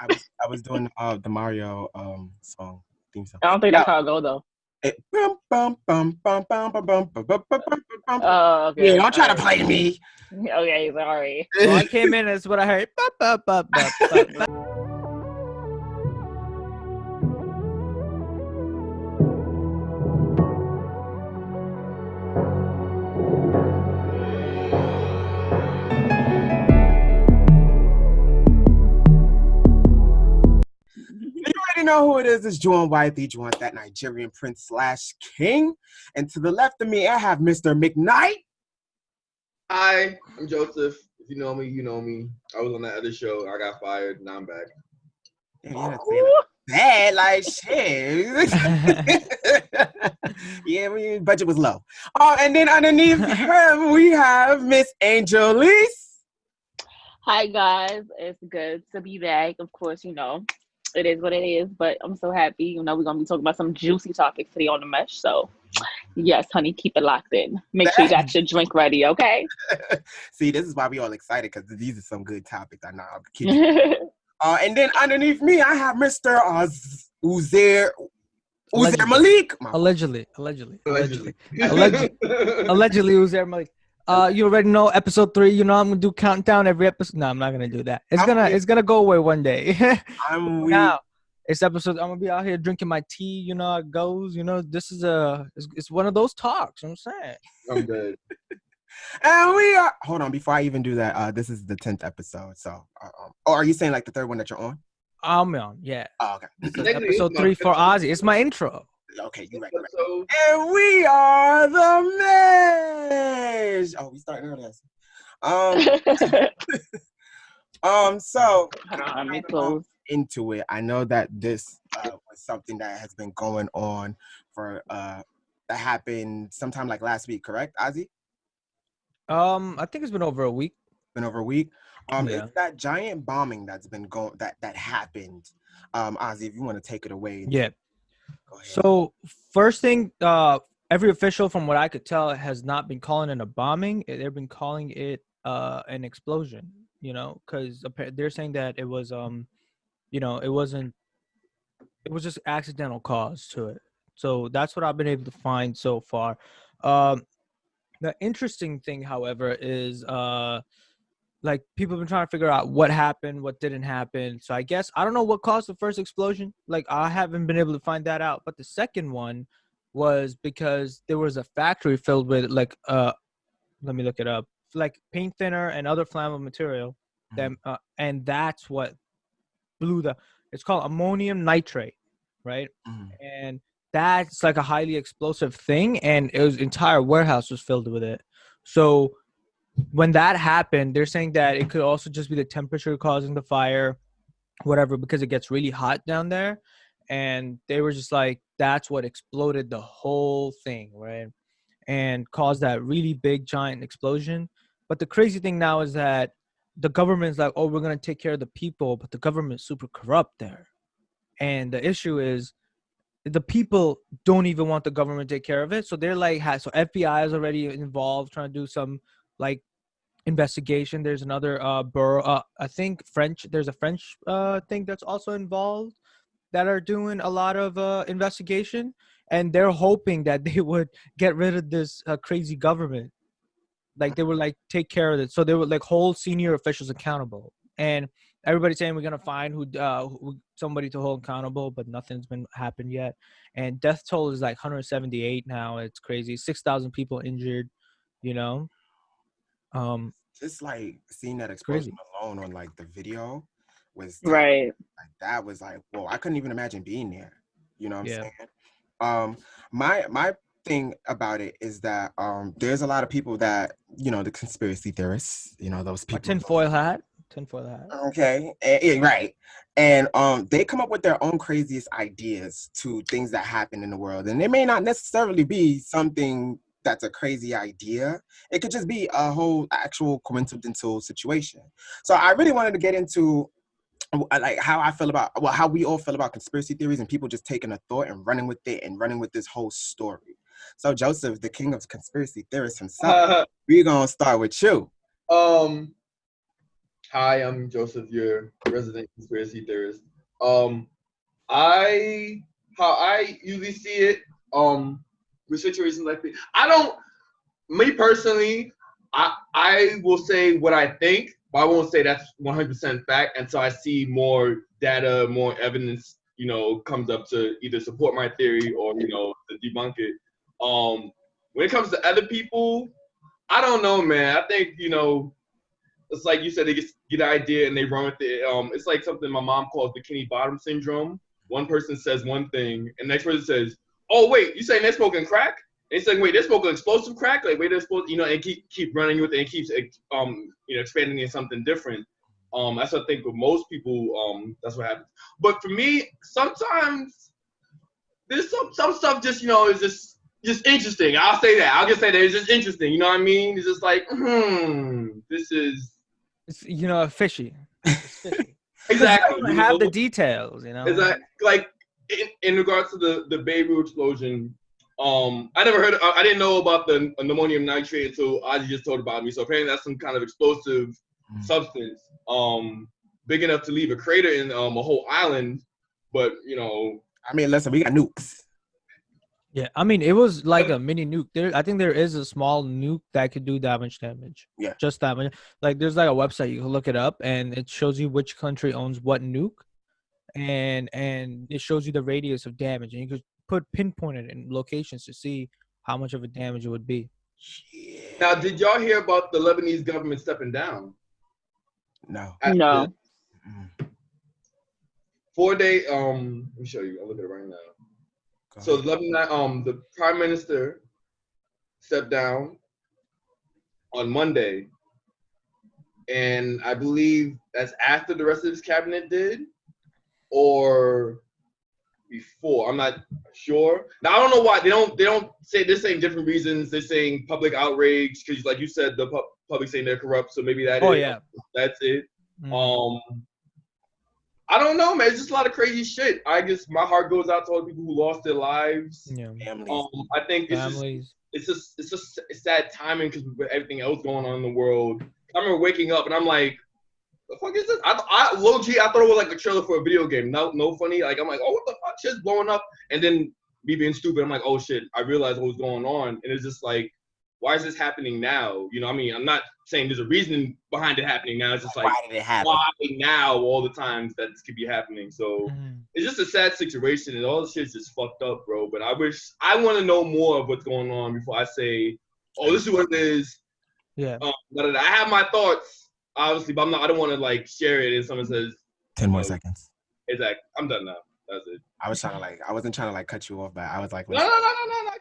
I was doing the Mario song theme song. I don't think Yo, that's how it go though. bum, bum, bum, bum, bum, bum, bum, bum, bum, bum, bum, bum. Oh, Yeah, okay. don't All try to right. play me. Okay, sorry. Well, I came in, that's what I heard. Ba, ba, ba, ba, ba, ba. You already know who it is. It's Juan Wifey, Juan, that Nigerian prince slash king. And to the left of me, I have Mr. McKnight. Hi, I'm Joseph. If you know me, you know me. I was on that other show. I got fired. Now I'm back. Yeah, you're not saying it bad, like shit. Yeah, budget was low. Oh, and then underneath him, we have Miss Angelise. Hi guys, it's good to be back. Of course, it is what it is, but I'm so happy. We're gonna be talking about some juicy topics today on the mesh. So yes, honey, keep it locked in. Make sure you got your drink ready, okay? See, this is why we all excited because these are some good topics. I know. I'll keep you. And then underneath me, I have Mr. Uzair Malik. Allegedly. Allegedly. Allegedly, Uzair Malik. You already know episode 3. I'm gonna do countdown every episode. No, I'm not gonna do that. It's gonna go away one day. I'm weak. Now, it's episode. I'm gonna be out here drinking my tea. How it goes. This is it's one of those talks. You know what I'm saying. I'm good. And we are. Hold on, before I even do that, this is the 10th episode. So, are you saying like the third one that you're on? I'm on. Yeah. Oh, okay. This is episode 3 for Ozzy. It's my intro. Okay, you're right. And we are the Mesh. Oh, we starting early. So Let me close. into it. I know that this was something that has been going on for that happened sometime like last week, correct, Ozzy? I think it's been over a week. Been over a week. Yeah. It's that giant bombing that's been going that happened. Ozzy, if you want to take it away. Yeah. Go ahead. So first thing, every official, from what I could tell, has not been calling it a bombing. They've been calling it an explosion. Because they're saying that it was it wasn't. It was just accidental cause to it. So that's what I've been able to find so far. The interesting thing, however, is like people have been trying to figure out what happened, what didn't happen. So I guess I don't know what caused the first explosion. Like I haven't been able to find that out. But the second one was because there was a factory filled with let me look it up, like paint thinner and other flammable material. And that's what blew it's called ammonium nitrate, right? And that's like a highly explosive thing, and entire warehouse was filled with it. So when that happened, they're saying that it could also just be the temperature causing the fire, whatever, because it gets really hot down there. And they were just like, that's what exploded the whole thing, right? And caused that really big, giant explosion. But the crazy thing now is that the government's like, oh, we're going to take care of the people, but the government's super corrupt there. And the issue is the people don't even want the government to take care of it. So they're like, so FBI is already involved trying to do some like investigation. There's another borough, I think there's a French thing that's also involved that are doing a lot of investigation, and they're hoping that they would get rid of this crazy government. Like they would like take care of it. So they would like hold senior officials accountable. And everybody's saying we're gonna find who somebody to hold accountable, but nothing's been happened yet. And death toll is like 178 now. It's crazy. 6,000 people injured. Just like seeing that explosion alone on like the video was Right. like that was like, whoa, I couldn't even imagine being there. You know what I'm Yeah. saying? My thing about it is that there's a lot of people that, the conspiracy theorists, those people. Tinfoil hat. Okay, right. And they come up with their own craziest ideas to things that happen in the world. And it may not necessarily be something that's a crazy idea. It could just be a whole actual coincidental situation. So I really wanted to get into like how I feel about, how we all feel about conspiracy theories and people just taking a thought and running with it and running with this whole story. So Joseph, the king of conspiracy theorists himself, we're gonna start with you. Hi, I'm Joseph, your resident conspiracy theorist. I how I usually see it, with situations like this. I don't me personally, I will say what I think, but I won't say that's 100% fact until I see more data, more evidence, comes up to either support my theory or to debunk it. When it comes to other people, I don't know, man. I think it's like you said, they get an idea and they run with it. It's like something my mom calls the Kenny Bottom syndrome. One person says one thing, and the next person says, "Oh wait, you saying they're smoking crack?" And it's like, "Wait, they're smoking explosive crack? Like, wait, they're supposed, and keep running with it and keeps expanding into something different." That's what I think with most people. That's what happens. But for me, sometimes there's some stuff just is just interesting. I'll say that. I'll just say that it's just interesting. You know what I mean? It's just like, this is. It's fishy. It's fishy. Exactly. You don't have the details, It's like in regards to the Beirut explosion. I never heard. I didn't know about the ammonium nitrate until Ozzy just told about me. So apparently that's some kind of explosive substance, big enough to leave a crater in a whole island. But I mean, listen, we got nukes. Yeah, I mean, it was like a mini nuke. I think there is a small nuke that could do damage. Yeah. Just that much. Like, there's like a website, you can look it up, and it shows you which country owns what nuke, and it shows you the radius of damage, and you could pinpoint it in locations to see how much of a damage it would be. Now, did y'all hear about the Lebanese government stepping down? No. No. 4-day. Let me show you. I'll look at it right now. So the prime minister stepped down on Monday, and I believe that's after the rest of his cabinet did, or before. I'm not sure. Now I don't know why they don't say they're saying different reasons. They're saying public outrage because, like you said, the public saying they're corrupt. So maybe that's it. I don't know, man. It's just a lot of crazy shit. I guess my heart goes out to all the people who lost their lives. Yeah. Families. I think it's just sad timing because with everything else going on in the world. I remember waking up and I'm like, the fuck is this? I low-key, I thought it was like a trailer for a video game. No funny. Like, I'm like, oh, what the fuck? Shit's blowing up. And then me being stupid, I'm like, oh shit, I realized what was going on. And it's just like, why is this happening now? I mean, I'm not saying there's a reason behind it happening now. It's just like, why did it happen? Why now all the times that this could be happening? So it's just a sad situation, and all the shit's just fucked up, bro. But I want to know more of what's going on before I say, oh, this is what it is. Yeah. But I have my thoughts, obviously, but I don't want to like share it and someone says 10 more seconds. Exactly. I'm done now. That's it. I wasn't trying to cut you off, but I was like, no.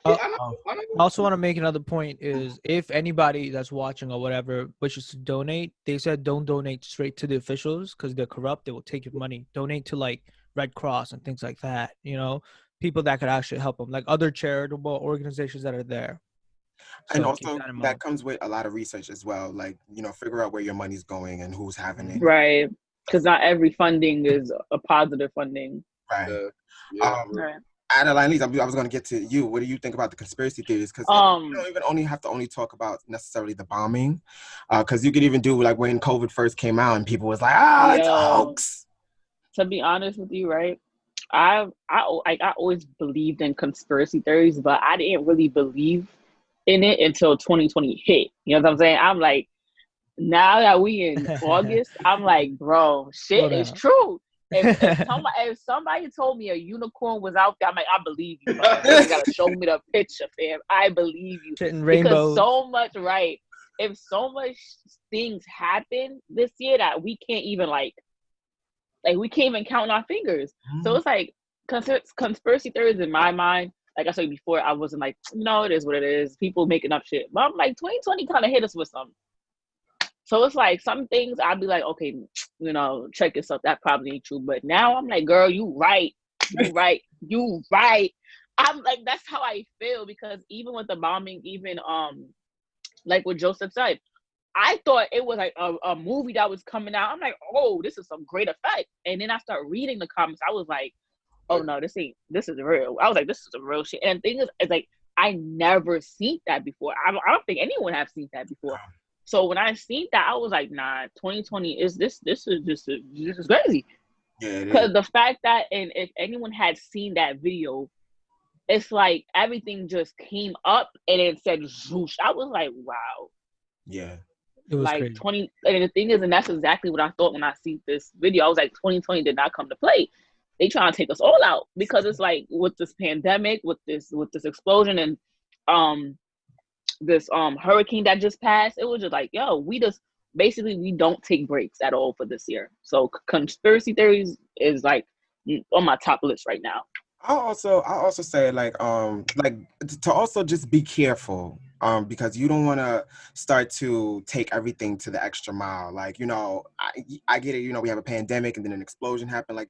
I also want to make another point is if anybody that's watching or whatever wishes to donate, they said don't donate straight to the officials because they're corrupt. They will take your money. Donate to like Red Cross and things like that. People that could actually help them, like other charitable organizations that are there. And also that comes with a lot of research as well. Like, figure out where your money's going and who's having it. Right. Because not every funding is a positive funding. Right. Right. Adeline, I was going to get to you. What do you think about the conspiracy theories? Because you don't even have to talk about necessarily the bombing. Because you could even do like when COVID first came out and people was like, it's a hoax. To be honest with you, right? I always believed in conspiracy theories, but I didn't really believe in it until 2020 hit. You know what I'm saying? I'm like, now that we in August, I'm like, bro, shit is true. If somebody told me a unicorn was out there, I'm like, I believe you. You gotta show me the picture, fam. I believe you. Because so much, right? If so much things happen this year that we can't even we can't even count our fingers. So it's like conspiracy theories in my mind. Like I said before, I wasn't like, it is what it is. People making up shit. But I'm like, 2020 kind of hit us with something. So it's like some things I'd be like, okay, check yourself. That probably ain't true. But now I'm like, girl, you right. You right. I'm like, that's how I feel because even with the bombing, even like what Joseph said, I thought it was like a movie that was coming out. I'm like, oh, this is some great effect. And then I start reading the comments. I was like, oh no, this is real. I was like, this is some real shit. And the thing is, it's like I never seen that before. I don't think anyone have seen that before. So when I seen that, I was like, nah, 2020 is this is just this is crazy. Yeah, it is. Because the fact that, and if anyone had seen that video, it's like everything just came up and it said zhoosh. I was like, wow. Yeah. It was Like crazy. 20, and the thing is, and that's exactly what I thought when I see this video. I was like, 2020 did not come to play. They trying to take us all out, because it's like with this pandemic, with this explosion, and this hurricane that just passed. It was just like, yo, we just basically we don't take breaks at all for this year. So conspiracy theories is like on my top list right now. I'll also say like to also just be careful because you don't want to start to take everything to the extra mile. Like, I get it, we have a pandemic and then an explosion happened. Like,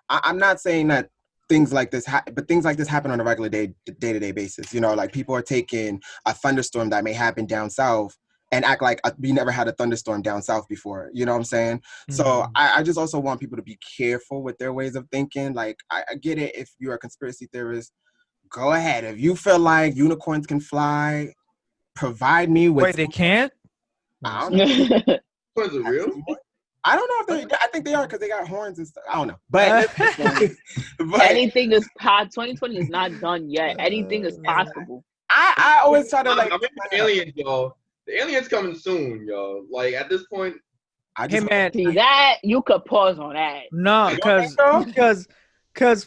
I'm not saying that things like this but things like this happen on a regular day-to-day basis. Like, people are taking a thunderstorm that may happen down south and act like we never had a thunderstorm down south before. You know what I'm saying? So Mhm. I just also want people to be careful with their ways of thinking. Like, I get it. If you're a conspiracy theorist, go ahead. If you feel like unicorns can fly, provide me with. Wait, they can't? I don't know. Was it real? I don't know if they. I think they are because they got horns and stuff. I don't know. But, but Anything is 2020 is not done yet. Anything is possible. I always try to I'm like. into aliens, y'all. The aliens coming soon, y'all. Like, at this point, I Hey just man, See that you could pause on that. no, You don't think because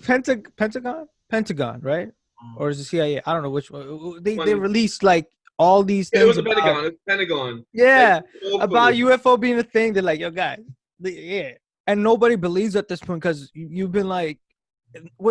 Pentagon, right? Or is it CIA? I don't know which one. They released like all these it things was the about, Pentagon. It was Pentagon. yeah, Like, about UFO being a thing. They're like, yo, guys, yeah, and nobody believes at this point because you've been like,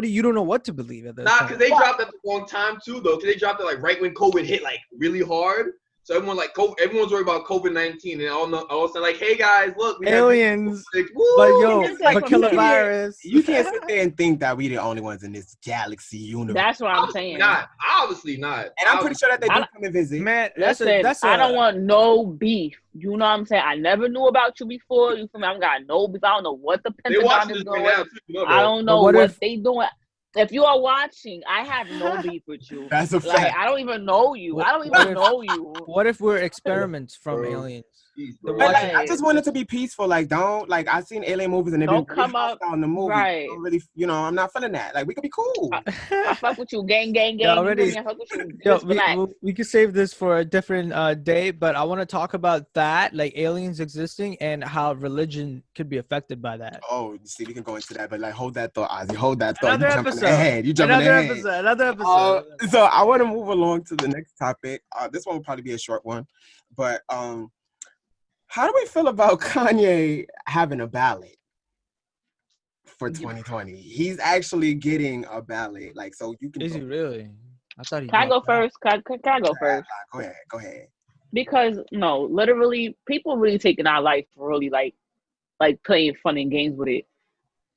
you don't know what to believe at this Nah, point. because they dropped at the wrong time too, though. Because they dropped it like right when COVID hit, like really hard. So everyone's worried about COVID-19, and all of a sudden, like, hey guys, look, we have Aliens, woo! but yo, It's like but killer from virus. you can't sit there and think that we the only ones in this galaxy universe. That's what I'm Obviously saying. not. Obviously not. And I'm pretty sure that they do I- come and visit. Man, Listen, I don't want no beef. You know what I'm saying? I never knew about you before. You feel me? I don't got no beef. I don't know what the They Pentagon watching is this doing. right now too. You know I that. don't know what what if- they doing. If you are watching, I have no beef with you. That's a Like, fact. I don't even know you. What- I don't what even if- know you. What if we're experiments from Bro. aliens? Jeez, They're bro. But, like, I Right. just wanted to be peaceful. Like, don't like I've seen alien movies and they've been Don't really come up- hostile in the movie. right. Don't really, I'm not feeling that. Like, we could be cool. I fuck with you, gang. Yeah, You feel already- me? I fuck with you. Yo, Just relax. we could save this for a different day, but I want to talk about that, like aliens existing and how religion could be affected by that. Oh, see, we can go into that, but like, hold that thought, Ozzy. Hold that thought. Another You jumping episode. ahead. You jumping Another ahead. episode. Another episode. So I want to move along to the next topic. This one will probably be a short one, but how do we feel about Kanye having a ballot for 2020? He's actually getting a ballot. Like, so you can. Is he really? I thought he. Can I go dropped out. first? Can I go first? Go ahead. Because no, literally, people really taking our life really like playing fun and games with it.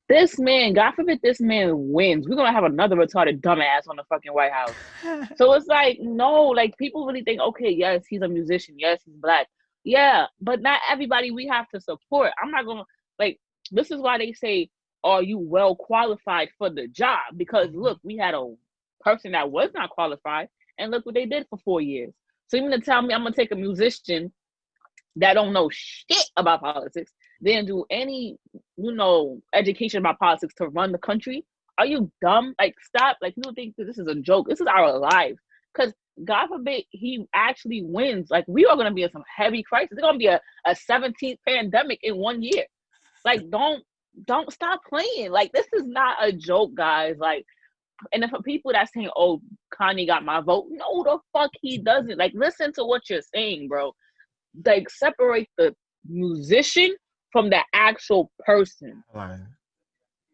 This man, God forbid, this man wins. We're gonna have another retarded dumbass on the fucking White House. So it's like, no, like people really think, okay, yes, he's a musician, yes, he's black, yeah, but not everybody we have to support. I'm not gonna like. This is why they say, are you well qualified for the job? Because look, we had a person that was not qualified, and look what they did for 4 years. So you mean to tell me I'm gonna take a musician that don't know shit about politics, then do any, education about politics to run the country? Are you dumb? Like, stop. Like, people think that this is a joke. This is our life. Because God forbid he actually wins. Like, we are going to be in some heavy crisis. It's going to be a 17th pandemic in 1 year. Like, don't stop playing. Like, this is not a joke, guys. Like, and for people that saying, oh, Kanye got my vote, no, the fuck he doesn't. Like, listen to what you're saying, bro. Like, separate the musician from the actual person.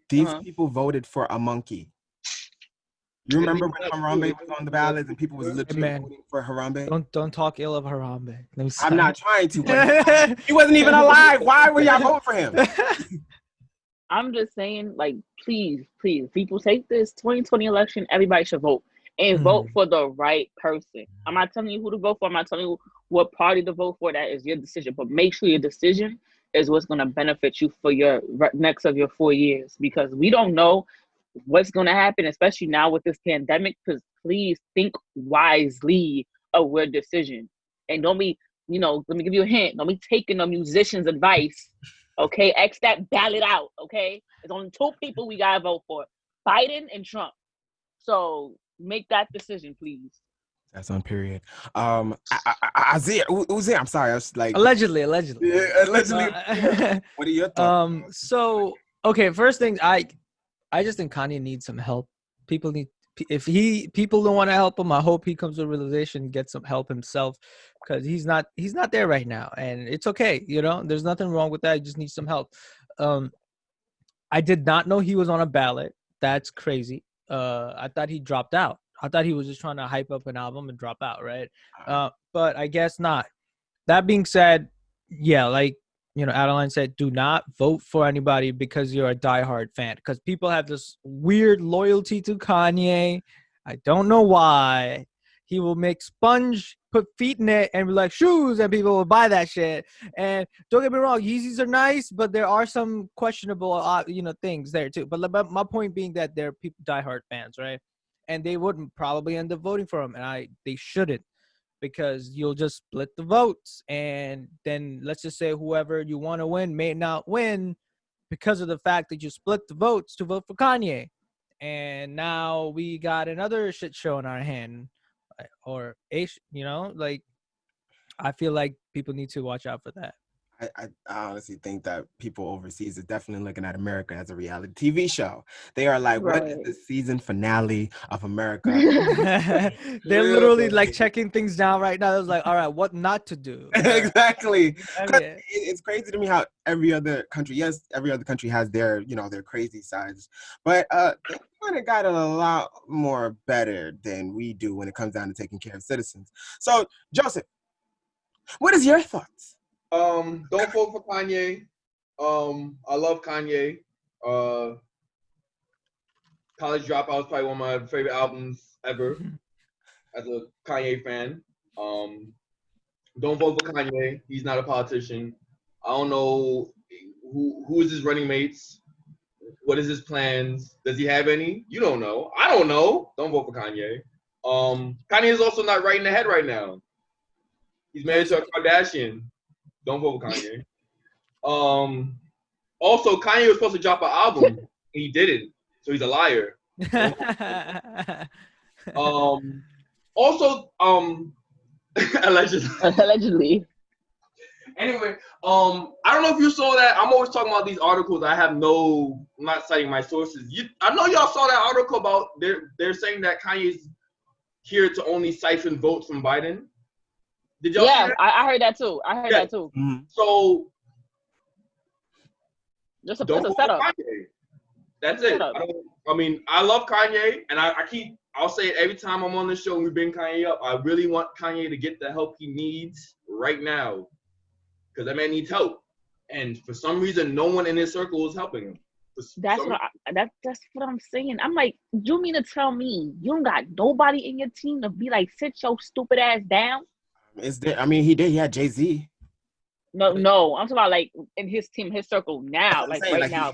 These people voted for a monkey. You remember when Harambe was on the ballots and people was literally voting for Harambe? Don't talk ill of Harambe. I'm not trying to, but he wasn't even alive. Why were y'all voting for him? I'm just saying, like, please, people, take this 2020 election. Everybody should vote and vote for the right person. I'm not telling you who to vote for. I'm not telling you what party to vote for. That is your decision. But make sure your decision is what's going to benefit you for your next of your 4 years, because we don't know what's going to happen, especially now with this pandemic. Because please think wisely of your decision and don't be let me give you a hint. Don't be taking a musician's advice. Okay, X that ballot out. Okay, there's only 2 people we gotta vote for: Biden and Trump. So make that decision, please. That's on period. Isaiah, I'm sorry. I was like, Allegedly. yeah, allegedly. What are your thoughts? So okay, first thing, I just think Kanye needs some help. People don't want to help him, I hope he comes to a realization and gets some help himself, because he's not there right now, and it's okay. There's nothing wrong with that. He just needs some help. I did not know he was on a ballot. That's crazy. I thought he dropped out. I thought he was just trying to hype up an album and drop out, right? But I guess not. That being said, yeah, like Adeline said, do not vote for anybody because you're a diehard fan. Because people have this weird loyalty to Kanye. I don't know why. He will make sponge, put feet in it, and be like shoes, and people will buy that shit. And don't get me wrong, Yeezys are nice, but there are some questionable, things there too. But my point being that they're people diehard fans, right? And they wouldn't probably end up voting for him, and they shouldn't, because you'll just split the votes, and then let's just say whoever you want to win may not win because of the fact that you split the votes to vote for Kanye, and now we got another shit show in our hand, or like I feel like people need to watch out for that. I honestly think that people overseas are definitely looking at America as a reality TV show. They are like, what is the season finale of America? They're literally like checking things down right now. It's like, all right, what not to do? Exactly. Okay. It's crazy to me how every other country has their, their crazy sides, but they kind of got it a lot more better than we do when it comes down to taking care of citizens. So, Joseph, what is your thoughts? Don't vote for Kanye. I love Kanye. College Dropout is probably one of my favorite albums ever as a Kanye fan. Don't vote for Kanye. He's not a politician. I don't know who is his running mates. What is his plans? Does he have any? You don't know. I don't know. Don't vote for Kanye. Kanye is also not right in the head right now. He's married to a Kardashian. Don't vote for Kanye. Also, Kanye was supposed to drop an album, and he didn't, so he's a liar. Also, Allegedly. Anyway, I don't know if you saw that. I'm always talking about these articles. I'm not citing my sources. I know y'all saw that article about they're saying that Kanye's here to only siphon votes from Biden. Did y'all see that? I heard that too. That too. Mm-hmm. So just a setup. That's it. I love Kanye, and I'll say it every time I'm on the show and we bring Kanye up. I really want Kanye to get the help he needs right now, because that man needs help, and for some reason, no one in his circle is helping him. That's what I'm saying. I'm like, you mean to tell me you don't got nobody in your team to be like, sit your stupid ass down? He had Jay-Z. No, I'm talking about like in his team, his circle now, like saying, right now.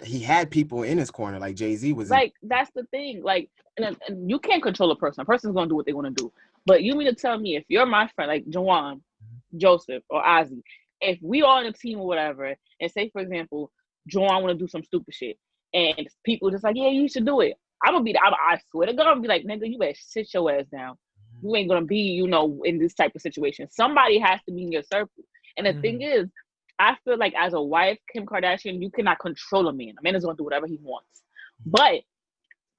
He had people in his corner, like Jay-Z was. Like that's the thing, like, and you can't control a person. A person's gonna do what they want to do. But you mean to tell me if you're my friend, like Jawan, Joseph, or Ozzy, if we are on a team or whatever, and say for example, Jawan want to do some stupid shit, and people just like, yeah, you should do it. I'm gonna be, I swear to God, I'm gonna be like, nigga, you better sit your ass down. You ain't gonna be, in this type of situation. Somebody has to be in your circle. And the thing is, I feel like as a wife, Kim Kardashian, you cannot control a man. A man is gonna do whatever he wants. But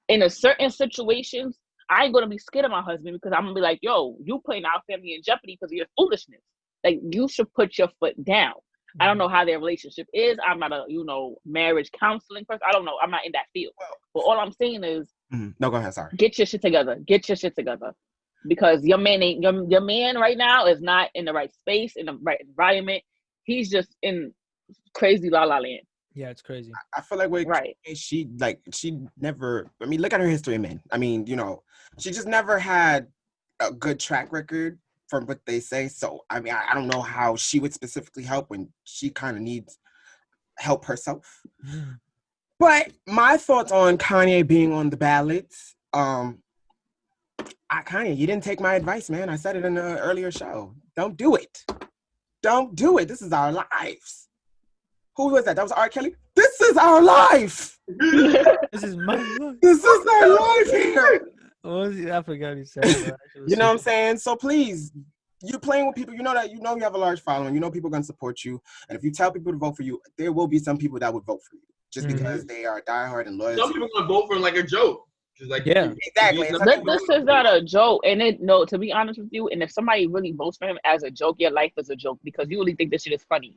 in a certain situations, I ain't gonna be scared of my husband, because I'm gonna be like, yo, you putting our family in jeopardy because of your foolishness. Like, you should put your foot down. I don't know how their relationship is. I'm not a, marriage counseling person. I don't know. I'm not in that field. But all I'm saying is, no, go ahead. Sorry. Get your shit together. Because your man ain't your man right now is not in the right space, in the right environment. He's just in crazy la la land. Yeah, it's crazy. I feel like she never. Look at her history, man. She just never had a good track record from what they say. So I don't know how she would specifically help when she kind of needs help herself. But my thoughts on Kanye being on the ballots. Kanye, you didn't take my advice, man. I said it in an earlier show. Don't do it. Don't do it. This is our lives. Who was that? That was R. Kelly. This is our life. This is my life. This is our life here. What was he? I forgot he said it. You know what I'm saying? So please, you're playing with people. You know that you have a large following. You know people are gonna support you. And if you tell people to vote for you, there will be some people that would vote for you just because they are diehard and loyal. Some people are gonna vote for him like a joke. Just like Exactly. This is not a joke, and to be honest with you, and if somebody really votes for him as a joke, your life is a joke because you really think this shit is funny.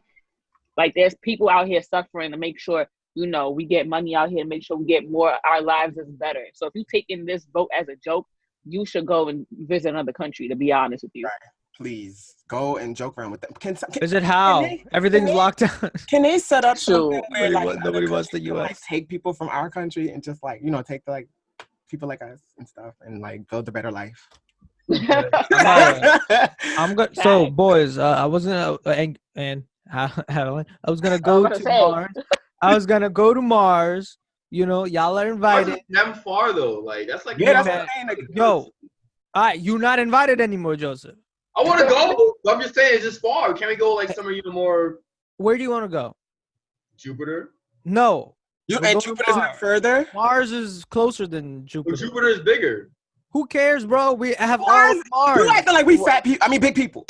Like there's people out here suffering to make sure we get money out here and make sure we get more. Our lives is better. So if you taking this vote as a joke, you should go and visit another country. To be honest with you, right. Please go and joke around with them. Visit how? Everything's locked down. Can they set up something where nobody wants the U.S. Like, take people from our country and just take the people like us and stuff and build a better life. I'm good. So boys, I wasn't and I was gonna go to Mars. I was gonna go to Mars. Y'all are invited. Them far though, like that's like that's what I'm saying. Yo, you're not invited anymore, Joseph. I want to go. I'm just saying it's just far. Can't we go somewhere even more? Where do you want to go? Jupiter. No. And Jupiter's not further. Mars is closer than Jupiter. Well, Jupiter is bigger. Who cares, bro? We have all of Mars. You acting like we fat people. I mean, big people.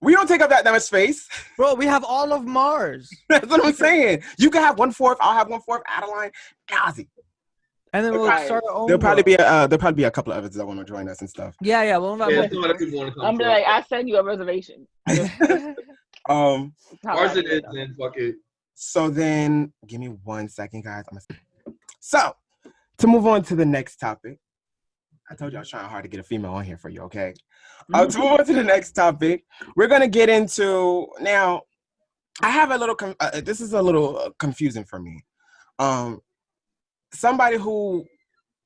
We don't take up that much space. Bro, we have all of Mars. That's what I'm saying. You can have 1/4. I'll have 1/4. Adeline, Ozzy. And then we'll start our own. There'll probably be a couple of others that want to join us and stuff. Yeah. Well, some other people want to come. I'm like, I send you a reservation. Mars it is, then fuck it. So then, give me 1 second, guys. So, to move on to the next topic. I told you I was trying hard to get a female on here for you, okay? To move on to the next topic, we're going to get into, now, I have a little, this is a little confusing for me. Somebody who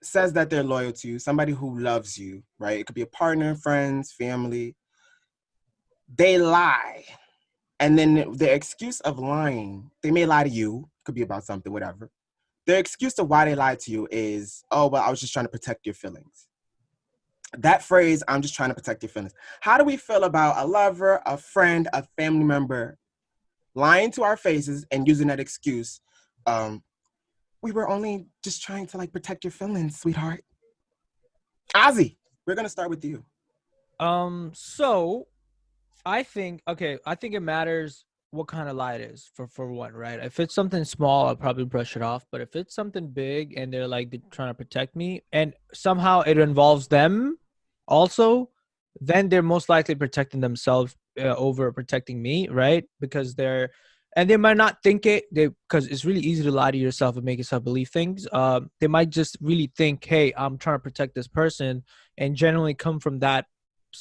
says that they're loyal to you, somebody who loves you, right? It could be a partner, friends, family. They lie. And then the excuse of lying, they may lie to you, could be about something, whatever. Their excuse of why they lied to you is, oh, well, I was just trying to protect your feelings. That phrase, I'm just trying to protect your feelings. How do we feel about a lover, a friend, a family member lying to our faces and using that excuse? We were only just trying to protect your feelings, sweetheart. Ozzy, we're going to start with you. So I think it matters what kind of lie it is for one, right? If it's something small, I'll probably brush it off. But if it's something big and they're trying to protect me and somehow it involves them also, then they're most likely protecting themselves over protecting me, right? Because they might not think it, because it's really easy to lie to yourself and make yourself believe things. They might just really think, hey, I'm trying to protect this person, and generally come from that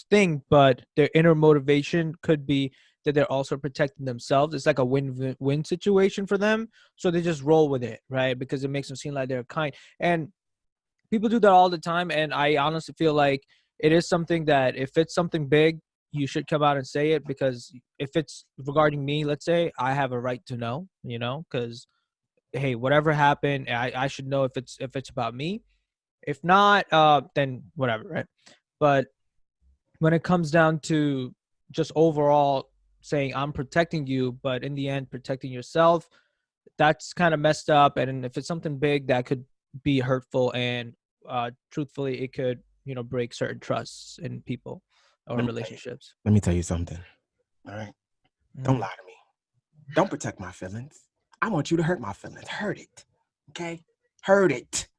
thing, but their inner motivation could be that they're also protecting themselves. It's like a win-win situation for them. So they just roll with it, right? Because it makes them seem like they're kind. And people do that all the time. And I honestly feel like it is something that if it's something big, you should come out and say it, because if it's regarding me, let's say, I have a right to know, because, hey, whatever happened, I should know if it's about me. If not, then whatever, right? But when it comes down to just overall saying I'm protecting you, but in the end protecting yourself, that's kind of messed up. And if it's something big, that could be hurtful, and truthfully, it could break certain trusts in people or relationships. Let me tell you something. All right, don't lie to me. Don't protect my feelings. I want you to hurt my feelings. Hurt it, okay? Hurt it.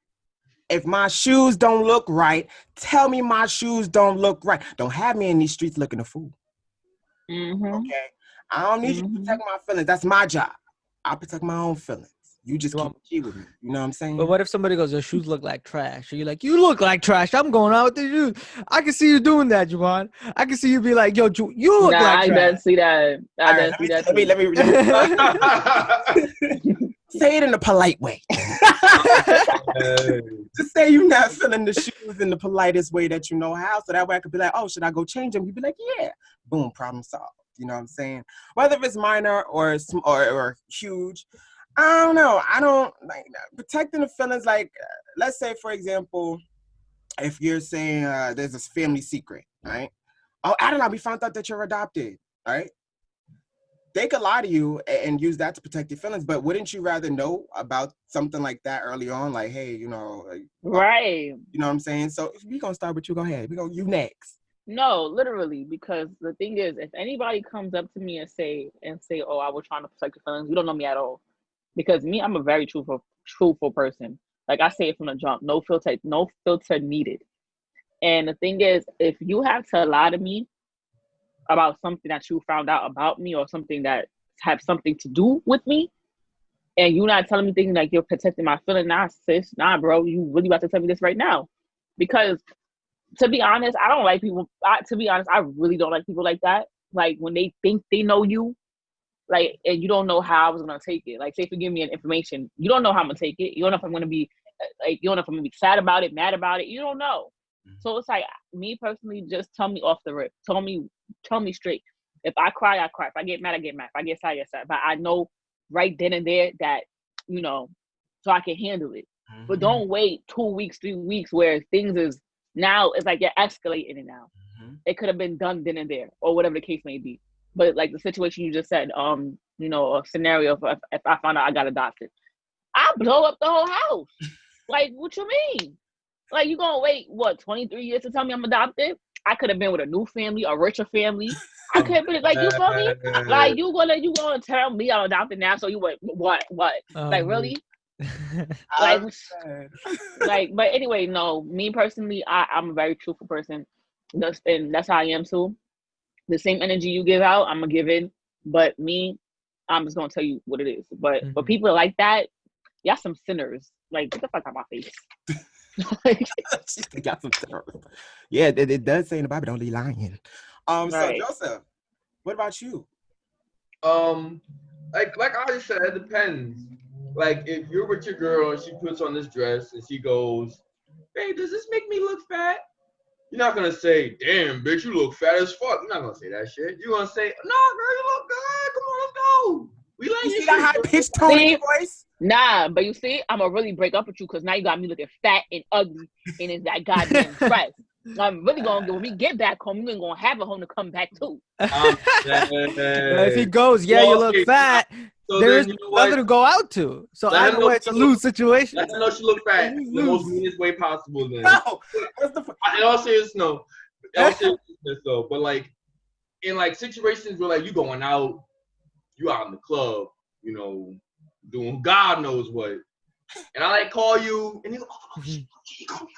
If my shoes don't look right, tell me my shoes don't look right. Don't have me in these streets looking a fool. Okay? I don't need you to protect my feelings. That's my job. I'll protect my own feelings. You just keep G with me. You know what I'm saying? But what if somebody goes, your shoes look like trash? Or you're like, you look like trash. I'm going out with the shoes. I can see you doing that, Juwan. I can see you be like, yo, you look like trash. I didn't see that. Let me say it in a polite way. Just say you're not feeling the shoes in the politest way that you know how. So that way I could be like, oh, should I go change them? You'd be like, yeah. Boom, problem solved. You know what I'm saying? Whether it's minor or huge, I don't know. I don't like protecting the feelings. Let's say, for example, if you're saying there's this family secret, right? Oh, Adeline, we found out that you're adopted, right? they could lie to you and use that to protect your feelings, but wouldn't you rather know about something like that early on? Like, hey, you know, Right. you know what I'm saying? So if we gonna start with you, go ahead. You next. No, literally, because the thing is, if anybody comes up to me and say, "Oh, I was trying to protect your feelings," you don't know me at all. Because me, I'm a very truthful person. Like I say it from the jump, no filter needed. And the thing is, if you have to lie to me about something that you found out about me or something that have something to do with me, and you're not telling me things like you're protecting my feelings, nah, sis, nah, bro, you really about to tell me this right now? Because to be honest, I don't like people. To be honest, I really don't like people like that. Like when they think they know you, like, and you don't know how I was gonna take it. Like, say, if you give me an information, you don't know how I'm gonna take it. You don't know if I'm gonna be, like, you don't know if I'm gonna be sad about it, mad about it. You don't know. So it's like, me personally, just tell me off the rip. Tell me straight. If I cry, I cry. If I get mad, I get mad. If I get sad, I get sad. But I know right then and there that, you know, so I can handle it. But don't wait 2 weeks, 3 weeks where things is now, it's like you're escalating it now. It could have been done then and there, or whatever the case may be. But like the situation you just said, you know, a scenario if I found out I got adopted, I blow up the whole house. Like, what you mean? Like, you gonna wait, what, 23 years to tell me I'm adopted? I could have been with a new family, a richer family. I could have been, like, you feel me? Like, you gonna tell me I'm adopted now, so you went, what? Like, really? Like, but anyway, no, me personally, I'm a very truthful person. And that's how I am too. The same energy you give out, I'm gonna give in. But me, I'm just gonna tell you what it is. But for people like that, y'all some sinners. Like, get the fuck out of my face. Got some sinners. Yeah, it does say in the Bible, don't be lying. Right. So Joseph, what about you? Like I just said, it depends. Like, if you're with your girl and she puts on this dress and she goes, "Hey, does this make me look fat?" You're not gonna say, "Damn, bitch, you look fat as fuck." You're not gonna say that shit. You're gonna say, "No, girl, you look good. Come on, let's go." We like You see that high pitched tone in your voice? Nah, but you see, I'm gonna really break up with you because now you got me looking fat and ugly and in that goddamn dress. I'm really gonna, when we get back home, you ain't gonna have a home to come back to. If he goes, yeah, you look fat. So there's then, you know nothing to go out to. So either way, it's a lose situation. Let her know she look fat in the most meanest way possible. Then, No, in all seriousness, no. In all seriousness, though. But like, in like situations where like you going out, you out in the club, you know, doing God knows what, and I like call you, and you go, "Oh, she called me,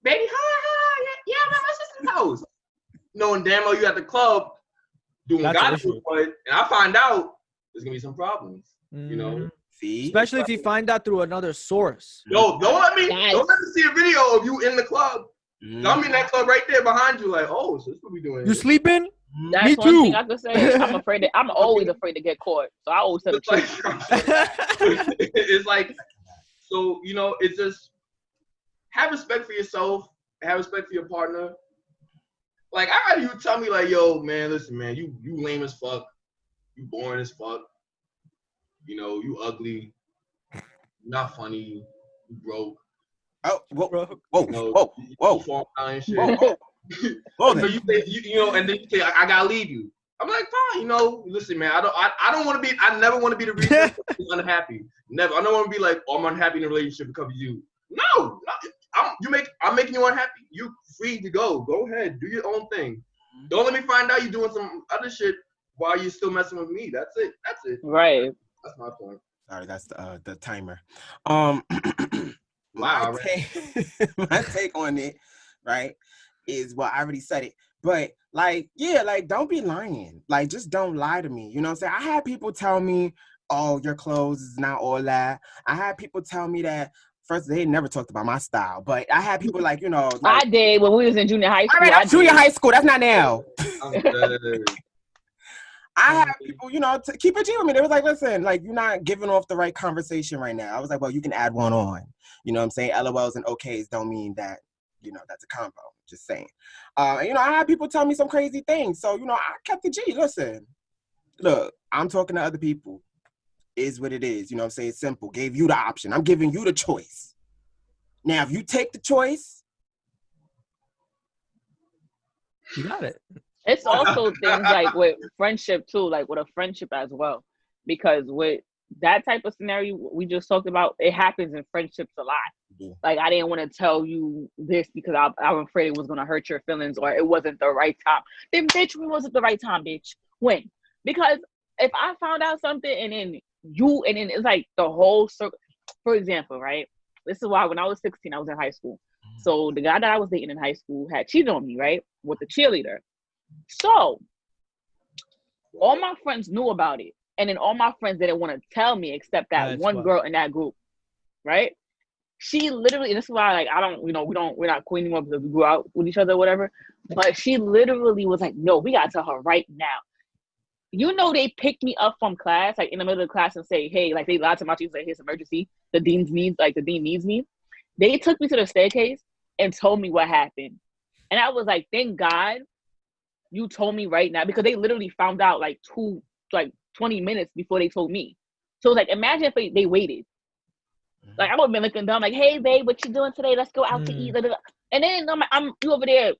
baby, hi, yeah, I'm at my sister's house." Knowing damn well you at the club doing That's God knows what, and I find out there's gonna be some problems, you know. See, especially if you find out through another source. Yo, don't let me see a video of you in the club. I'm in that club right there behind you, like, "Oh, so this what we doing?" You sleeping? That's Me one too. thing I could say. I'm always afraid to get caught. So I always tell the truth. It's like, so, you know, it's just have respect for yourself, have respect for your partner. Like, I rather you tell me, like, "Yo, man, listen, man, you lame as fuck, you boring as fuck, you know, you ugly, not funny, you broke." Oh, whoa, You know, whoa. You fall down and shit. Whoa, So you say, you know, and then you say, I gotta leave you. I'm like, fine, you know, listen, man, I don't want to be, I never want to be the reason I'm unhappy. Never. I don't want to be like, "Oh, I'm unhappy in a relationship because of you." No, I'm making you unhappy. You free to go. Go ahead, do your own thing. Don't let me find out you're doing some other shit while you're still messing with me. That's it. Right. That's my point. Sorry, that's the timer. Wow. My take on it, right, is, well, I already said it, but like, yeah, like, don't be lying. Like, just don't lie to me. You know what I'm saying? I had people tell me, "Oh, your clothes is not all that." I had people tell me that. First, they never talked about my style, but I had people like, you know, like, I did when we was in junior high school. all right, that's junior high school. That's not now. I had people, you know, to keep it G with me. They was like, "Listen, like, you're not giving off the right conversation right now." I was like, "Well, you can add one on." You know what I'm saying? LOLs and OKs don't mean that, you know, that's a combo. Just saying. And, you know, I had people tell me some crazy things. So, you know, I kept the G. Listen, look, I'm talking to other people. Is what it is. You know what I'm saying? It's simple. Gave you the option. I'm giving you the choice. Now, if you take the choice, you got it. It's also things like with friendship too, like with a friendship as well. Because with that type of scenario we just talked about, it happens in friendships a lot. Yeah. Like I didn't want to tell you this because I'm afraid it was gonna hurt your feelings or it wasn't the right time. Then bitch, when was it the right time, bitch? When? Because if I found out something and then it's like the whole circle. For example, right? This is why when I was 16, I was in high school. So the guy that I was dating in high school had cheated on me, right? With the cheerleader. So all my friends knew about it. And then all my friends didn't want to tell me except that That's one why. girl in that group, right? She literally, and this is why like I don't, we're not cool anymore because we grew out with each other or whatever. But she literally was like, no, we gotta tell her right now. They picked me up from class, like in the middle of the class and say, hey, like they lied to my teacher, say, here's emergency. The dean needs me. They took me to the staircase and told me what happened. And I was like, thank God you told me right now, because they literally found out like 20 minutes before they told me. So like, imagine if they waited. Like I would have been looking dumb, like, hey babe, what you doing today? Let's go out to eat. And then I'm you over there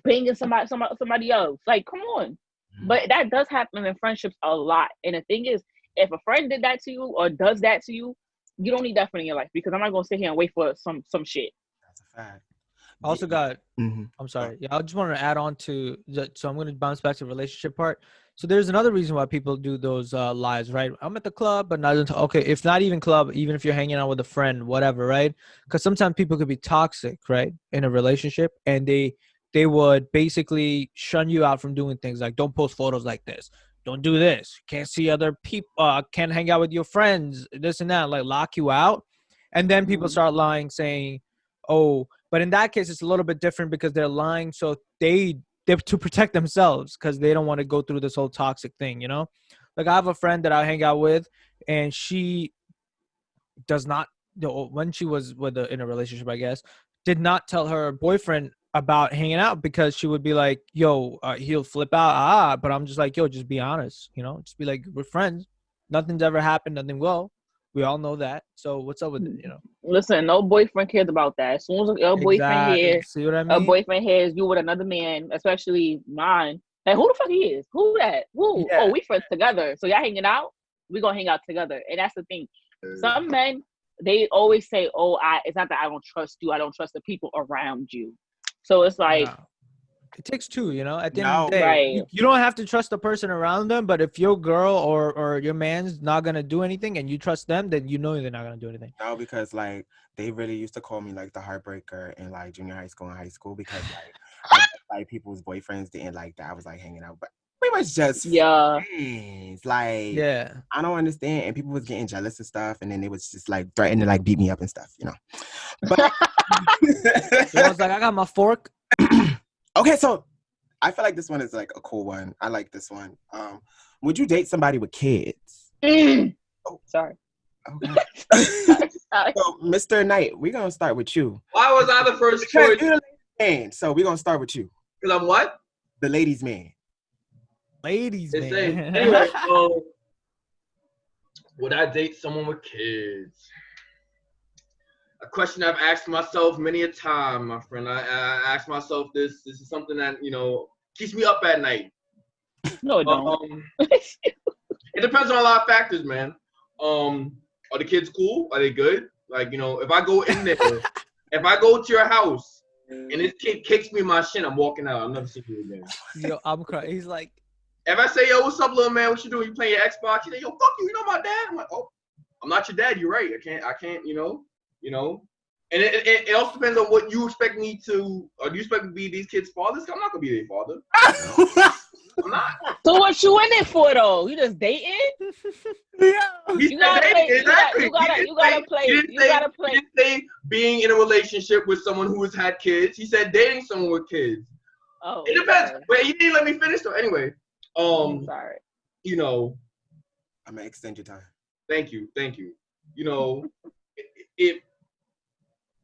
banging somebody else. Like, come on. But that does happen in friendships a lot. And the thing is, if a friend did that to you or does that to you, you don't need that friend in your life, because I'm not gonna sit here and wait for some shit. That's a fact. I also got. Mm-hmm. I'm sorry. Yeah, I just wanted to add on to. So I'm going to bounce back to the relationship part. So there's another reason why people do those lies, right? I'm at the club, but not until, okay. If not even club, even if you're hanging out with a friend, whatever, right? Because sometimes people could be toxic, right, in a relationship, and they would basically shun you out from doing things like don't post photos like this, don't do this, can't see other people, can't hang out with your friends, this and that, like lock you out, and then people start lying, saying, oh. But in that case, it's a little bit different because they're lying, so they're to protect themselves because they don't want to go through this whole toxic thing, you know? Like I have a friend that I hang out with, and she does not, when she was in a relationship, I guess, did not tell her boyfriend about hanging out because she would be like, yo, he'll flip out. But I'm just like, yo, just be honest, just be like, we're friends. Nothing's ever happened. Nothing will. We all know that. So what's up with it, Listen, no boyfriend cares about that. As soon as your boyfriend Exactly. hears, See what I a mean? boyfriend hears you with another man, especially mine, like, who the fuck he is? Who that? Who? Yeah. Oh, we friends together. So y'all hanging out? We gonna hang out together. And that's the thing. Some men, they always say, oh, it's not that I don't trust you. I don't trust the people around you. So it's like, No. It takes two, at the end No. of the day. Right. You don't have to trust the person around them, but if your girl or your man's not going to do anything and you trust them, then you know they're not going to do anything. No, because like they really used to call me like the heartbreaker in like junior high school and high school because like people's boyfriends didn't like that I was like hanging out, but we was just friends. Like, Yeah. I don't understand, and people was getting jealous and stuff, and then they was just like threatening to like beat me up and stuff, But So I was like, I got my fork. Okay, so I feel like this one is like a cool one. I like this one. Would you date somebody with kids? Oh, sorry. Okay. Sorry. So, Mr. Knight, we're gonna start with you. Why was I the first Because choice? you're the ladies' man, so we're gonna start with you. Because I'm what? The ladies' man. Ladies, They man. say. Anyway, would I date someone with kids? A question I've asked myself many a time, my friend. I asked myself this. This is something that keeps me up at night. No, it don't. It depends on a lot of factors, man. Are the kids cool? Are they good? Like, if I go in there, if I go to your house and this kid kicks me in my shin, I'm walking out. I'll never see you again. Yo, I'm crying. He's like, if I say, yo, what's up, little man? What you doing? You playing your Xbox? You say, yo, fuck you. You know my dad? I'm like, oh, I'm not your dad. You're right. I can't, And it also depends on what you expect me to, or do you expect me to be these kids' fathers? I'm not going to be their father. I'm not. So what you in it for though? You just dating? Yeah. You gotta play. Exactly. You gotta play. You gotta play. He didn't say being in a relationship with someone who has had kids. He said dating someone with kids. Oh, it depends. sorry. But he didn't let me finish though. Anyway, Sorry. I'm gonna extend your time. Thank you. If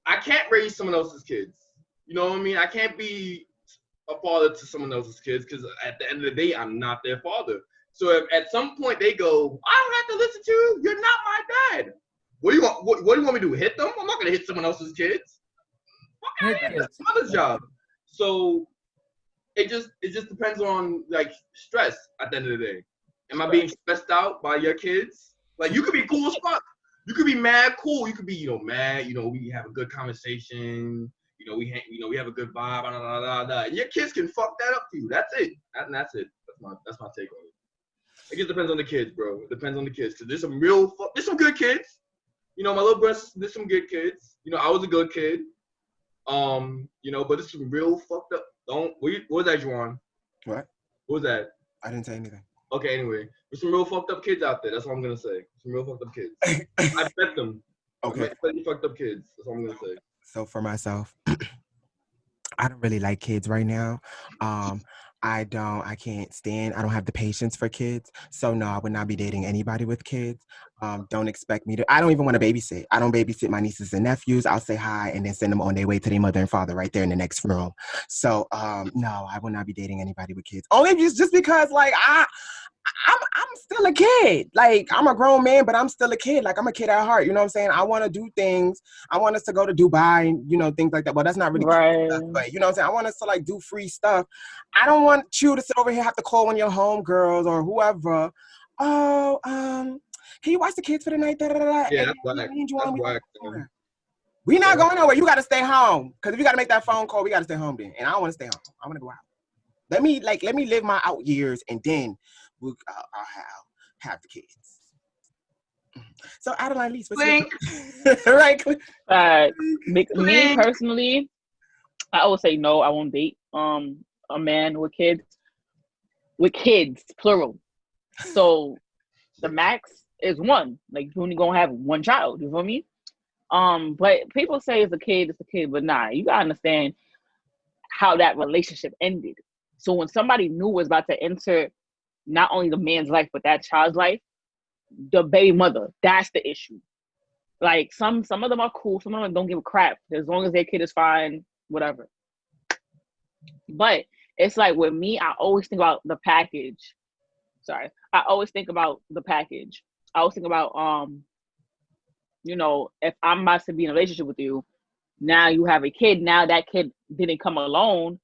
I can't raise someone else's kids, you know what I mean? I can't be a father to someone else's kids because at the end of the day, I'm not their father. So if at some point they go, I don't have to listen to you. You're not my dad. What do you want? What do you want me to do? Hit them? I'm not gonna hit someone else's kids. Okay, that's my mother's job. So it just depends on like stress at the end of the day. Am I being stressed out by your kids? Like you could be cool as fuck. You could be mad cool. You could be, mad. We have a good conversation. We have a good vibe. Blah, blah, blah, blah. And your kids can fuck that up for you. That's it. That's it. That's my take on it. It just depends on the kids, bro. It depends on the kids. Cause there's some good kids. My little brother, there's some good kids. I was a good kid. But it's some real fucked up. What was that, Juwan? What? What was that? I didn't say anything. Okay, anyway. There's some real fucked up kids out there. That's all I'm gonna say. Some real fucked up kids. I bet them. Okay. I bet you fucked up kids. That's all I'm gonna say. So for myself, I don't really like kids right now. I can't stand, I don't have the patience for kids. So no, I would not be dating anybody with kids. Don't expect me to, I don't even want to babysit. I don't babysit my nieces and nephews. I'll say hi and then send them on their way to their mother and father right there in the next room. So no, I will not be dating anybody with kids. Only just because like I'm still a kid. Like I'm a grown man, but I'm still a kid. Like I'm a kid at heart. You know what I'm saying? I want to do things. I want us to go to Dubai and things like that. Well, that's not really right. stuff, but you know what I'm saying? I want us to like do free stuff. I don't want you to sit over here have to call one of your homegirls or whoever. Oh, can you watch the kids for the night? Da, da, da, da. Yeah, And that's whack. We not going nowhere. You got to stay home. Because if you got to make that phone call, we got to stay home then. And I don't want to stay home. I want to go out. Let me live my out years and then I'll have the kids. So Adeline Lease, what's your right? Me personally, I would say no. I won't date a man with kids. With kids, plural. So the max is one. Like you're only gonna have one child. You feel me? But people say it's a kid, but nah. You gotta understand how that relationship ended. So when somebody new was about to enter not only the man's life, but that child's life, the baby mother, that's the issue. Like some of them are cool, some of them don't give a crap. As long as their kid is fine, whatever. But it's like with me, I always think about the package. Sorry. I always think about the package. I always think about if I'm about to be in a relationship with you, now you have a kid, now that kid didn't come alone.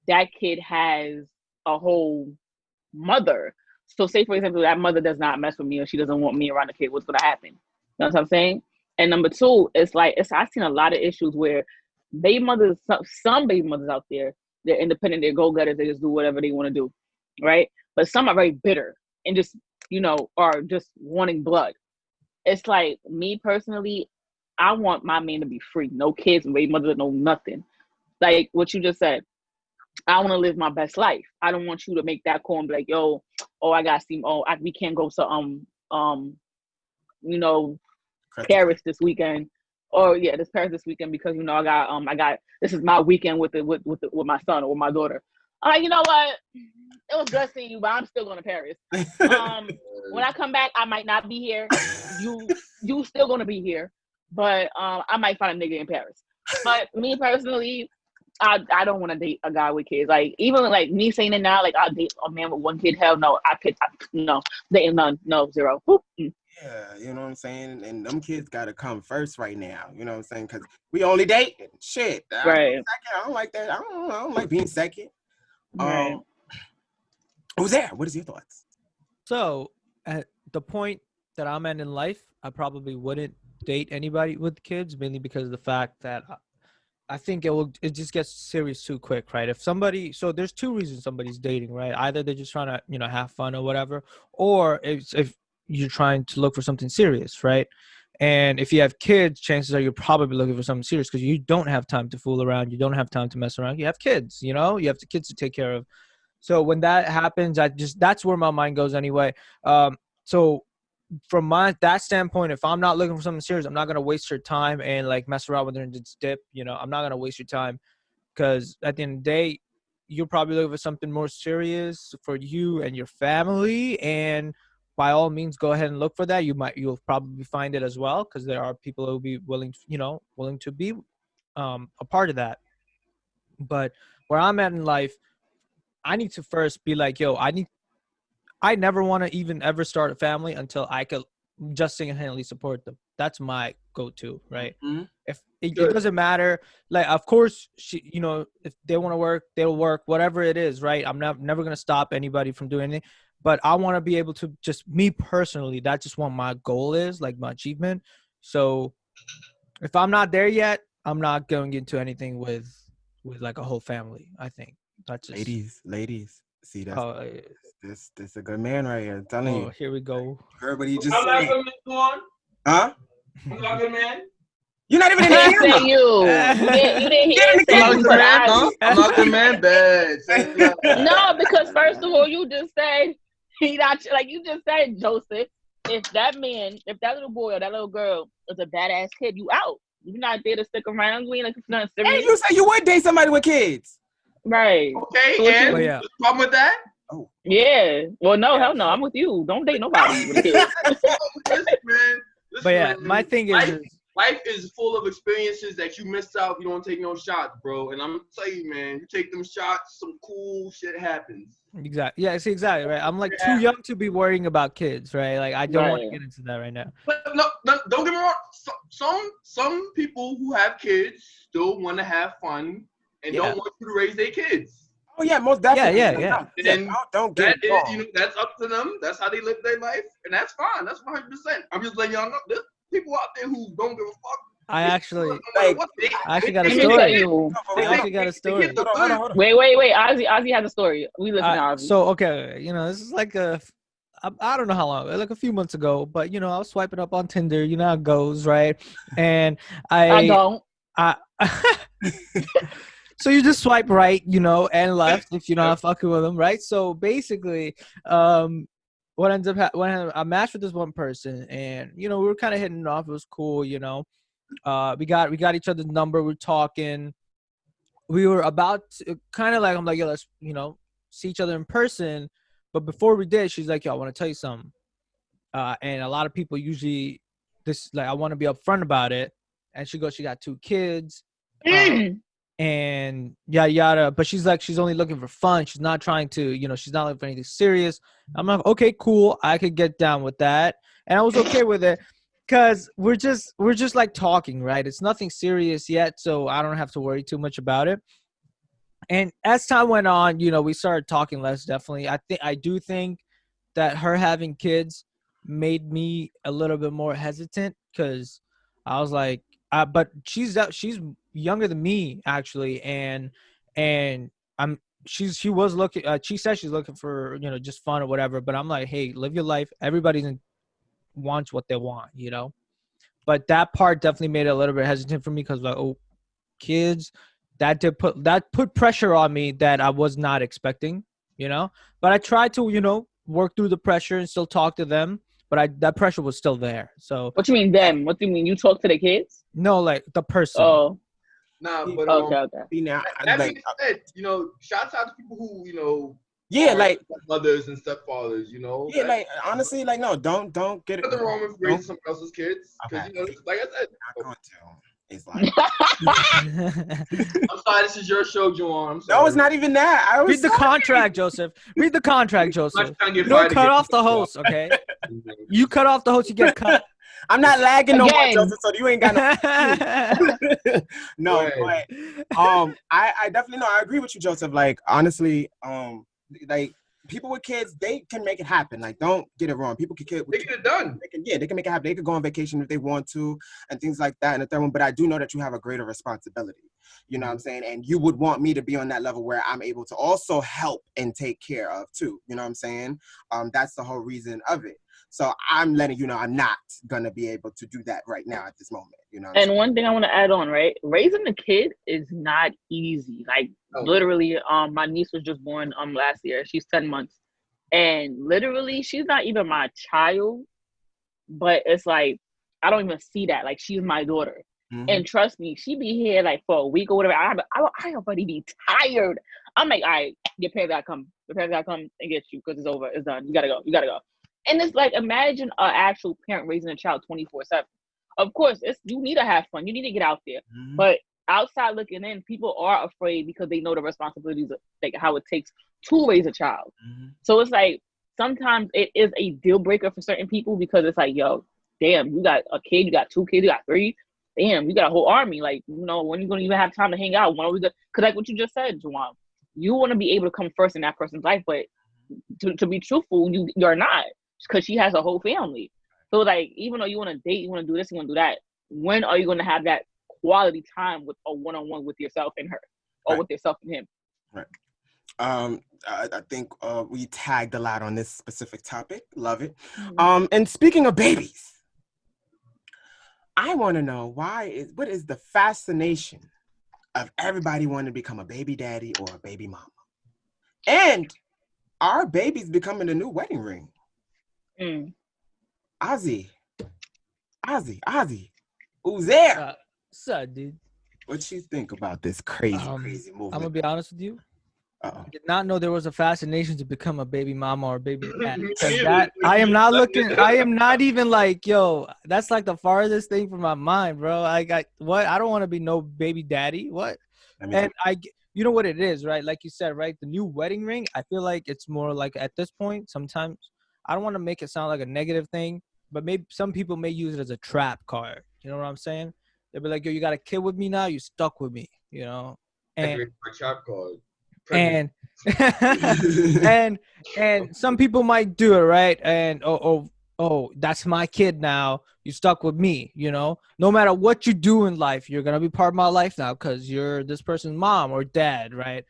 That kid has a whole mother. So say, for example, that mother does not mess with me or she doesn't want me around the kid. What's going to happen? You know what I'm saying? And number two, it's like, I've seen a lot of issues where baby mothers, some baby mothers out there, they're independent, they're go-getters, they just do whatever they want to do, right? But some are very bitter and just, are just wanting blood. It's like, me personally, I want my man to be free. No kids, baby mothers, no nothing. Like what you just said. I want to live my best life. I don't want you to make that call and be like, yo, I got to see, we can't go to, Paris this weekend. Or yeah, this Paris this weekend because, I got, this is my weekend with my son or my daughter. I'm like, you know what? It was good seeing you, but I'm still going to Paris. When I come back, I might not be here. You still going to be here, but I might find a nigga in Paris. But me personally, I don't want to date a guy with kids. Like even like me saying it now, like I'll date a man with one kid. Hell no, no, dating none, no, zero. Yeah, you know what I'm saying? And them kids gotta come first right now. You know what I'm saying? Because we only date. Shit. Right. I don't like that. I don't like being second. Right. Who's there? What is your thoughts? So at the point that I'm at in life, I probably wouldn't date anybody with kids, mainly because of the fact that I think it just gets serious too quick, right? So there's two reasons somebody's dating, right? Either they're just trying to, have fun or whatever, or if you're trying to look for something serious, right? And if you have kids, chances are you're probably looking for something serious because you don't have time to fool around. You don't have time to mess around. You have kids, you have the kids to take care of. So when that happens, that's where my mind goes anyway. So from that standpoint, if I'm not looking for something serious, I'm not going to waste your time and like mess around with her and just dip, I'm not going to waste your time because at the end of the day, you're probably looking for something more serious for you and your family. And by all means, go ahead and look for that. You'll probably find it as well because there are people who will be willing to be a part of that. But where I'm at in life, I need to first be like, I never want to even ever start a family until I could just single-handedly support them. That's my go-to, right? Mm-hmm. If it doesn't matter, like, of course, if they want to work, they'll work, whatever it is, right? I'm never gonna stop anybody from doing anything, but I want to be able to, just me personally, that's just what my goal is, like my achievement. So if I'm not there yet, I'm not going into anything with like a whole family. I think that's just ladies. See, that's oh this a good man right here. I'm telling you. here we go. Heard what he just I'm not said. gonna go on. Huh? I'm not a good man. You're not even You in the didn't say camera. you didn't hear Get in it the say I'm not you a good said man, huh? Ozzy. I'm not a good man. Bad. No, because first of all, you just said he not like you just said, Joseph. If that little boy or that little girl is a badass kid, you out. You're not there to stick around. You ain't looking for nothing And serious. you said you would date somebody with kids. Right. Okay, So what and But you, yeah, what's the problem with that? Oh. yeah. Well, no, hell no. I'm with you. Don't date nobody with a kid. Listen, man. but yeah, man. my thing Life is full of experiences that you miss out. You don't take no shots, bro. And I'm telling you, man, you take them shots, some cool shit happens. exactly, yeah, see, exactly, right. I'm like too young to be worrying about kids, right? Like I don't want to Right. get into that right now. But no, don't get me wrong. Some people who have kids still want to have fun and Yeah. don't want you to raise their kids. Oh yeah, most definitely. Yeah. And Don't get that it wrong. is, that's up to them. That's how they live their life, and that's fine. That's 100%. I'm just letting y'all know. There's people out there who don't give a fuck. I actually Like, got a Let me story. tell you. I actually got a story. Hold on. Wait. Ozzy has a story. We listen to Ozzy. So okay, this is like I don't know how long, like a few months ago, but I was swiping up on Tinder. You know how it goes, right? And I don't. I so you just swipe right, and left if you're not fucking with them, right? So basically, what ends up when I matched with this one person, and we were kind of hitting it off. It was cool, we got each other's number. We're talking. We were about to kind of like, I'm like, yo, let's see each other in person. But before we did, she's like, yo, I want to tell you something. And a lot of people usually I want to be upfront about it. And she goes, she got 2 kids. And yada yada, but she's like, she's only looking for fun. She's not trying to, she's not looking for anything serious. I'm like, okay, cool, I could get down with that, and I was okay with it, because we're just like talking, right? It's nothing serious yet, so I don't have to worry too much about it. And as time went on, we started talking less. Definitely, I do think that her having kids made me a little bit more hesitant, because I was like, but she's younger than me actually, and she was looking. She said she's looking for just fun or whatever. But I'm like, hey, live your life. Everybody wants what they want, But that part definitely made it a little bit hesitant for me, because like, oh, kids, that put pressure on me that I was not expecting, But I tried to work through the pressure and still talk to them. But that pressure was still there. So What you mean them? What do you mean? You talk to the kids? no, like the person. Oh, Nah, but okay. See now, that like, being said, shouts out to people who yeah, are like, mothers and stepfathers. yeah, like, honestly, like, no, don't get it. Nothing wrong with raising someone else's kids, because Okay. like I said, Not going to. It's like, I'm sorry, this is your show, Juwan. I'm sorry. no, it's not even that. I was Read the contract, Joseph. Read the contract, Joseph. trying to get You don't fired cut again. off the host, okay? You cut off the host, you get cut. I'm not lagging no more, Again. Joseph. So you ain't got no. No, Go but I definitely know. I agree with you, Joseph. Like, honestly, like, people with kids, they can make it happen. Like, don't get it wrong. People can They get it done. they can make it happen. They could go on vacation if they want to and things like that. And the third one, but I do know that you have a greater responsibility. You know what I'm saying? And you would want me to be on that level where I'm able to also help and take care of too. You know what I'm saying? That's the whole reason of it. So I'm letting you know I'm not gonna be able to do that right now at this moment. You know what I'm And saying? one thing I want to add on, right? Raising a kid is not easy. Like, literally, my niece was just born last year. She's 10 months. And literally, she's not even my child, but it's like, I don't even see that. Like, she's my daughter. Mhm. And trust me, she be here like for a week or whatever. I already be tired. I'm like, all right, your parents gotta come. Your parents gotta come and get you, because it's over. It's done. You gotta go. And it's like, imagine an actual parent raising a child 24/7. Of course, you need to have fun. You need to get out there. Mhm. But outside looking in, people are afraid because they know the responsibilities of like how it takes to raise a child. Mhm. So it's like, sometimes it is a deal breaker for certain people, because it's like, yo, damn, you got a kid, you got 2 kids, you got 3. Damn, you got a whole army. Like, when are you gonna even have time to hang out? When are we gonna? Because like what you just said, Juwan, you want to be able to come first in that person's life, but to be truthful, you're not, because she has a whole family. So like, even though you want to date, you want to do this, you want to do that, when are you going to have that quality time with a one-on-one with yourself and her, or with yourself and him? Right. I think we tagged a lot on this specific topic. Love it. And speaking of babies, I want to know what is the fascination of everybody wanting to become a baby daddy or a baby mama? And are babies becoming the new wedding ring? Ozzy, who's there? What's up, dude? What you think about this crazy movement? I'm gonna be honest with you. Uh-oh. I did not know there was a fascination to become a baby mama or a baby dad. Because that I am not even like, yo, that's like the farthest thing from my mind, bro. I don't want to be no baby daddy. What? And you know what it is, right? Like you said, right? The new wedding ring, I feel like it's more like at this point, sometimes I don't want to make it sound like a negative thing, but maybe some people may use it as a trap card. You know what I'm saying? They'll be like, yo, you got a kid with me now, you stuck with me, you know? And trap card. And and some people might do it, right? And oh, that's my kid now. You stuck with me, you know. No matter what you do in life, you're gonna be part of my life now because you're this person's mom or dad, right?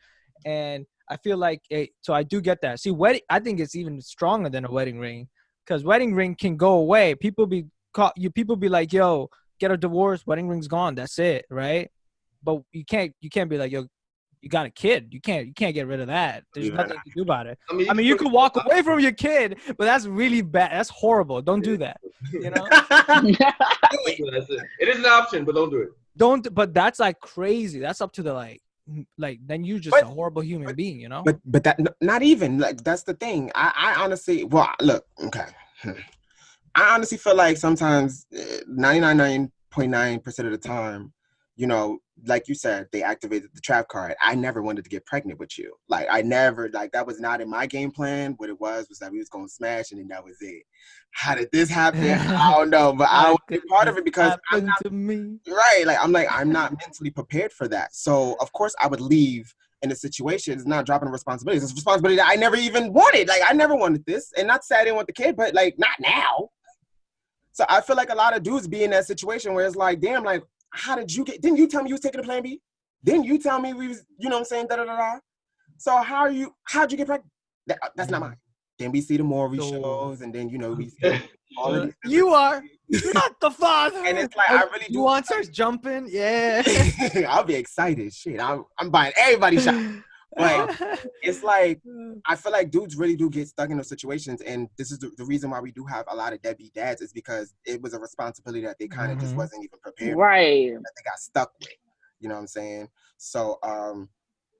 And I feel like so I do get that. See, I think it's even stronger than a wedding ring, because wedding ring can go away. People be like, yo, get a divorce, wedding ring's gone. That's it, right? But you can't be like, yo, you got a kid. You can't get rid of that. There's nothing to do about it. I mean, you could walk away from your kid, but that's really bad. That's horrible. Don't do that. You know? It is an option, but don't do it. But that's like crazy. That's up to the like then you're just a horrible human being, you know? But that not even like that's the thing. I honestly, well, look, okay. I honestly feel like sometimes 99.9% of the time, you know, like you said, they activated the trap card. I never wanted to get pregnant with you. Like, that was not in my game plan. What it was that we was going to smash and then that was it. How did this happen? I don't know, but I don't want to be part of it because I'm not, to me. Right. I'm not mentally prepared for that. So of course I would leave in a situation. It's not dropping a responsibility. It's a responsibility that I never even wanted. Like, I never wanted this. And not to say I didn't want the kid, but like, not now. So I feel like a lot of dudes be in that situation where it's like, damn, like, didn't you tell me you was taking a plan B? Didn't you tell me we was, you know what I'm saying, da-da-da-da? So how'd you get pregnant? That's not mine. Then we see the Maury shows, and then, you know, we see all of these. You are not the father. And it's like, I really do. You want starts jumping? Yeah. I'll be excited. Shit, I'm buying everybody shot. But it's like, I feel like dudes really do get stuck in those situations. And this is the reason why we do have a lot of deadbeat dads, is because it was a responsibility that they kind of just wasn't even prepared for, that they got stuck with. You know what I'm saying? So,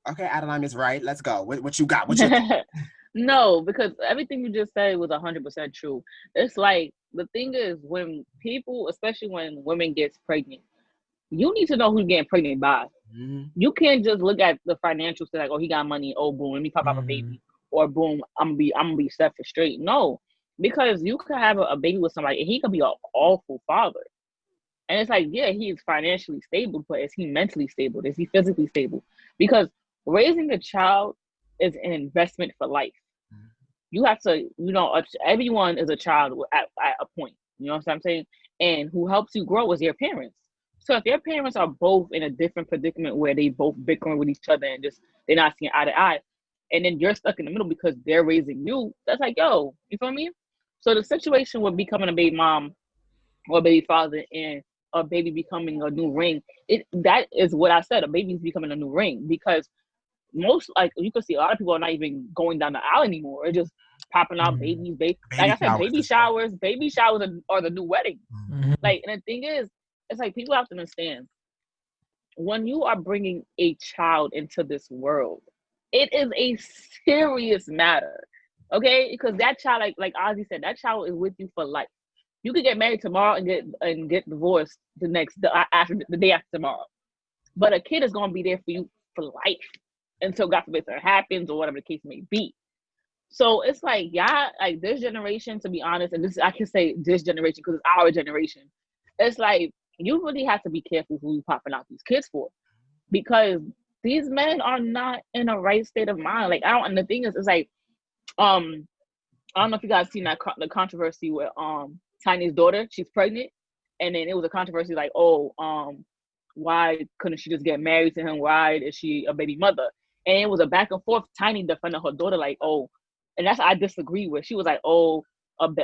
okay, Adeline is right. Let's go. What you got? What you No, because everything you just said was 100% true. It's like, the thing is, when people, especially when women gets pregnant, you need to know who's getting pregnant by. You can't just look at the financial stuff like, oh, he got money, oh boom, let me pop out a baby, or boom, I'm gonna be set for straight. No, because you could have a baby with somebody and he could be an awful father. And it's like, yeah, he is financially stable, but is he mentally stable? Is he physically stable? Because raising a child is an investment for life. You have to, you know, everyone is a child at a point. You know what I'm saying? And who helps you grow is your parents. So if your parents are both in a different predicament where they both bickering with each other and just they're not seeing eye to eye, and then you're stuck in the middle because they're raising you, that's like, yo, you feel me? So the situation with becoming a baby mom or a baby father and a baby becoming a new ring, that is what I said, a baby's becoming a new ring, because most, like, you can see a lot of people are not even going down the aisle anymore. They're just popping out babies. Like I said, baby showers are the new wedding. Like, and the thing is, it's like, people have to understand, when you are bringing a child into this world, it is a serious matter, okay? Because that child, like Ozzy said, that child is with you for life. You could get married tomorrow and get divorced the day after tomorrow, but a kid is gonna be there for you for life until God forbid something happens or whatever the case may be. So it's like, yeah, like this generation, to be honest, and this I can say this generation because it's our generation. It's like you really have to be careful who you popping out these kids for, because these men are not in a right state of mind. Like I don't, and the thing is, it's like, um, I don't know if you guys seen that the controversy with Tiny's daughter. She's pregnant, and then it was a controversy like, oh, why couldn't she just get married to him? Why is she a baby mother? And it was a back and forth. Tiny defending her daughter like, oh, and that's I disagree with. She was like, oh,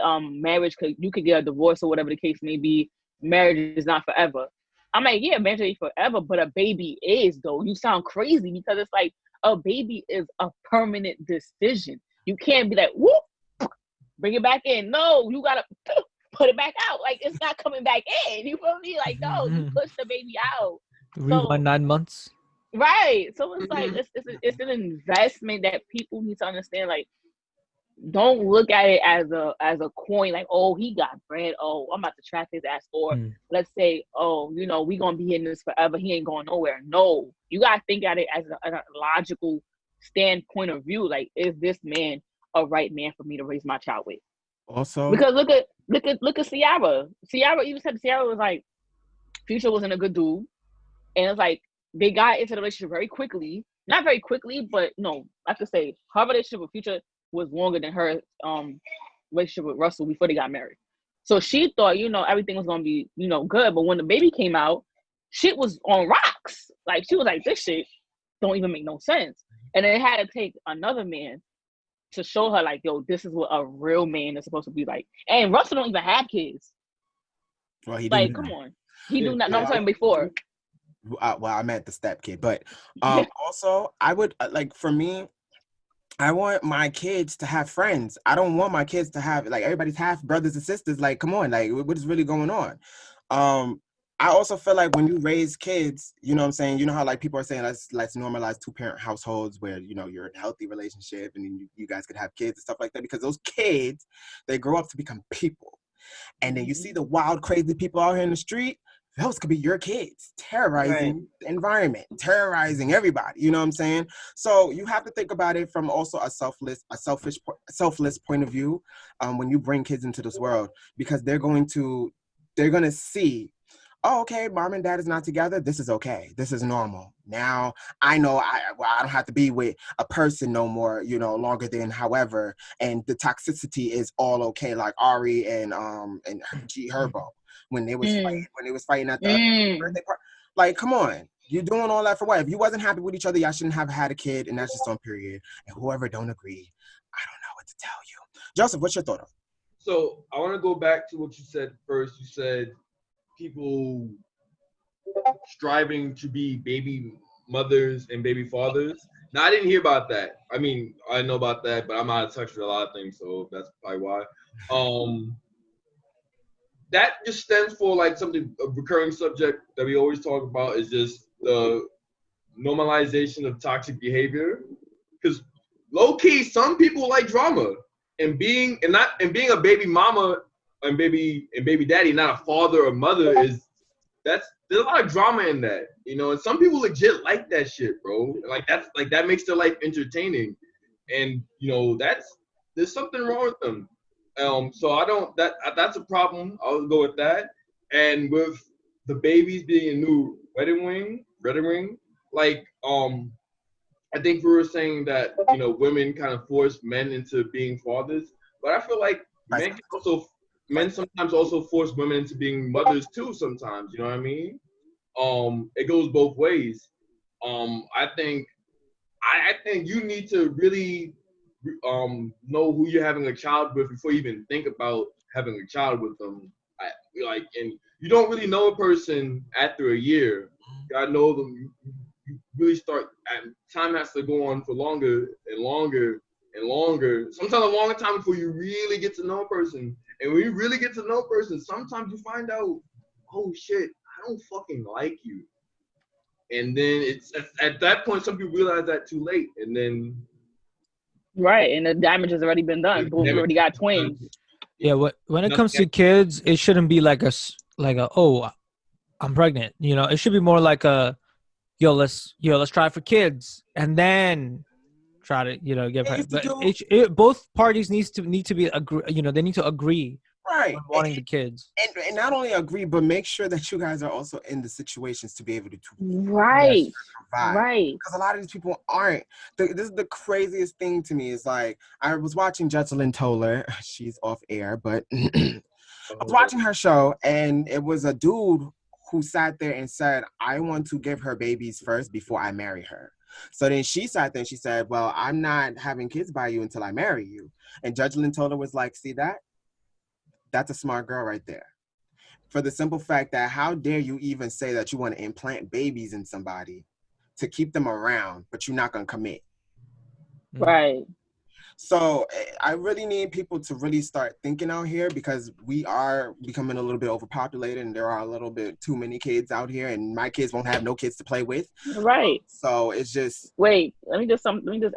marriage you could get a divorce or whatever the case may be. Marriage is not forever. I'm like, yeah, marriage ain't forever, but a baby is though. You sound crazy because it's like a baby is a permanent decision. You can't be like, whoop, bring it back in. No, you gotta put it back out. Like it's not coming back in. You feel me? Like no, you push the baby out. Rewind 9 months. Right. So it's like it's an investment that people need to understand. Like, don't look at it as a coin. Like, oh, he got bread. Oh, I'm about to trap his ass. Or let's say, oh, you know, we gonna be in this forever. He ain't going nowhere. No, you gotta think at it as a logical standpoint of view. Like, is this man a right man for me to raise my child with? Also, because look at Ciara. Ciara even said Ciara was like, Future wasn't a good dude, and it's like they got into the relationship very quickly. Not very quickly, but no, I could say her relationship with Future was longer than her relationship with Russell before they got married. So she thought, you know, everything was gonna be, you know, good. But when the baby came out, shit was on rocks. Like she was like, this shit don't even make no sense. And then it had to take another man to show her, like, yo, this is what a real man is supposed to be like. And Russell don't even have kids. well, he Like, didn't. come on, he do not. No, I'm saying before. Well, I meant the step kid, but also I would like for me. I want my kids to have friends. I don't want my kids to have like everybody's half brothers and sisters. Like, come on, like what is really going on? I also feel like when you raise kids, you know what I'm saying? You know how like people are saying let's normalize 2-parent households where, you know, you're in a healthy relationship and you guys could have kids and stuff like that, because those kids, they grow up to become people. And then you see the wild, crazy people out here in the street. Those could be your kids terrorizing the environment, terrorizing everybody. You know what I'm saying? So you have to think about it from also a selfless point of view when you bring kids into this world, because they're gonna see, oh, okay, mom and dad is not together. This is okay. This is normal. Now I know I don't have to be with a person no more, you know, longer than however, and the toxicity is all okay, like Ari and G Herbo when they was fighting at the birthday party. Like, come on. You're doing all that for what? If you wasn't happy with each other, y'all shouldn't have had a kid, and that's just on period. And whoever don't agree, I don't know what to tell you. Joseph, what's your thought on? So I want to go back to what you said first. You said people striving to be baby mothers and baby fathers. Now, I didn't hear about that. I mean, I know about that, but I'm out of touch with a lot of things, so that's probably why. That just stands for like something, a recurring subject that we always talk about is just the normalization of toxic behavior. Because low key, some people like drama, and being a baby mama and baby daddy, not a father or mother, there's a lot of drama in that, you know. And some people legit like that shit, bro. Like that makes their life entertaining, and you know there's something wrong with them. So I don't that's a problem. I'll go with that. And with the babies being a new wedding ring, like I think we were saying that, you know, women kind of force men into being fathers, but I feel like men sometimes also force women into being mothers too. Sometimes, you know what I mean? It goes both ways. I think you need to really know who you're having a child with before you even think about having a child with them. And you don't really know a person after a year. You gotta know them. You really start, and time has to go on for longer and longer and longer. Sometimes a longer time before you really get to know a person. And when you really get to know a person, sometimes you find out, oh shit, I don't fucking like you. And then it's at that point, some people realize that too late, and then right, and the damage has already been done. Boom, we already got twins. Yeah, when it comes to kids, it shouldn't be like a oh, I'm pregnant. You know, it should be more like a yo, let's try for kids, and then try to, you know, give They her. used to But do both parties need to be agree. You know, they need to agree right. on wanting the kids. And not only agree, but make sure that you guys are also in the situations to be able to Right. provide. Right. Because a lot of these people aren't. This is the craziest thing to me. Is like I was watching Jocelyn Toller. She's off air, but I was watching her show, and it was a dude who sat there and said, "I want to give her babies first before I marry her." So then she sat there and she said, "Well, I'm not having kids by you until I marry you." And Jocelyn Toller was like, "See that? That's a smart girl right there." For the simple fact that how dare you even say that you want to implant babies in somebody to keep them around, but you're not going to commit. Right. So I really need people to really start thinking out here because we are becoming a little bit overpopulated and there are a little bit too many kids out here and my kids won't have no kids to play with. Right. So it's just. Wait, let me just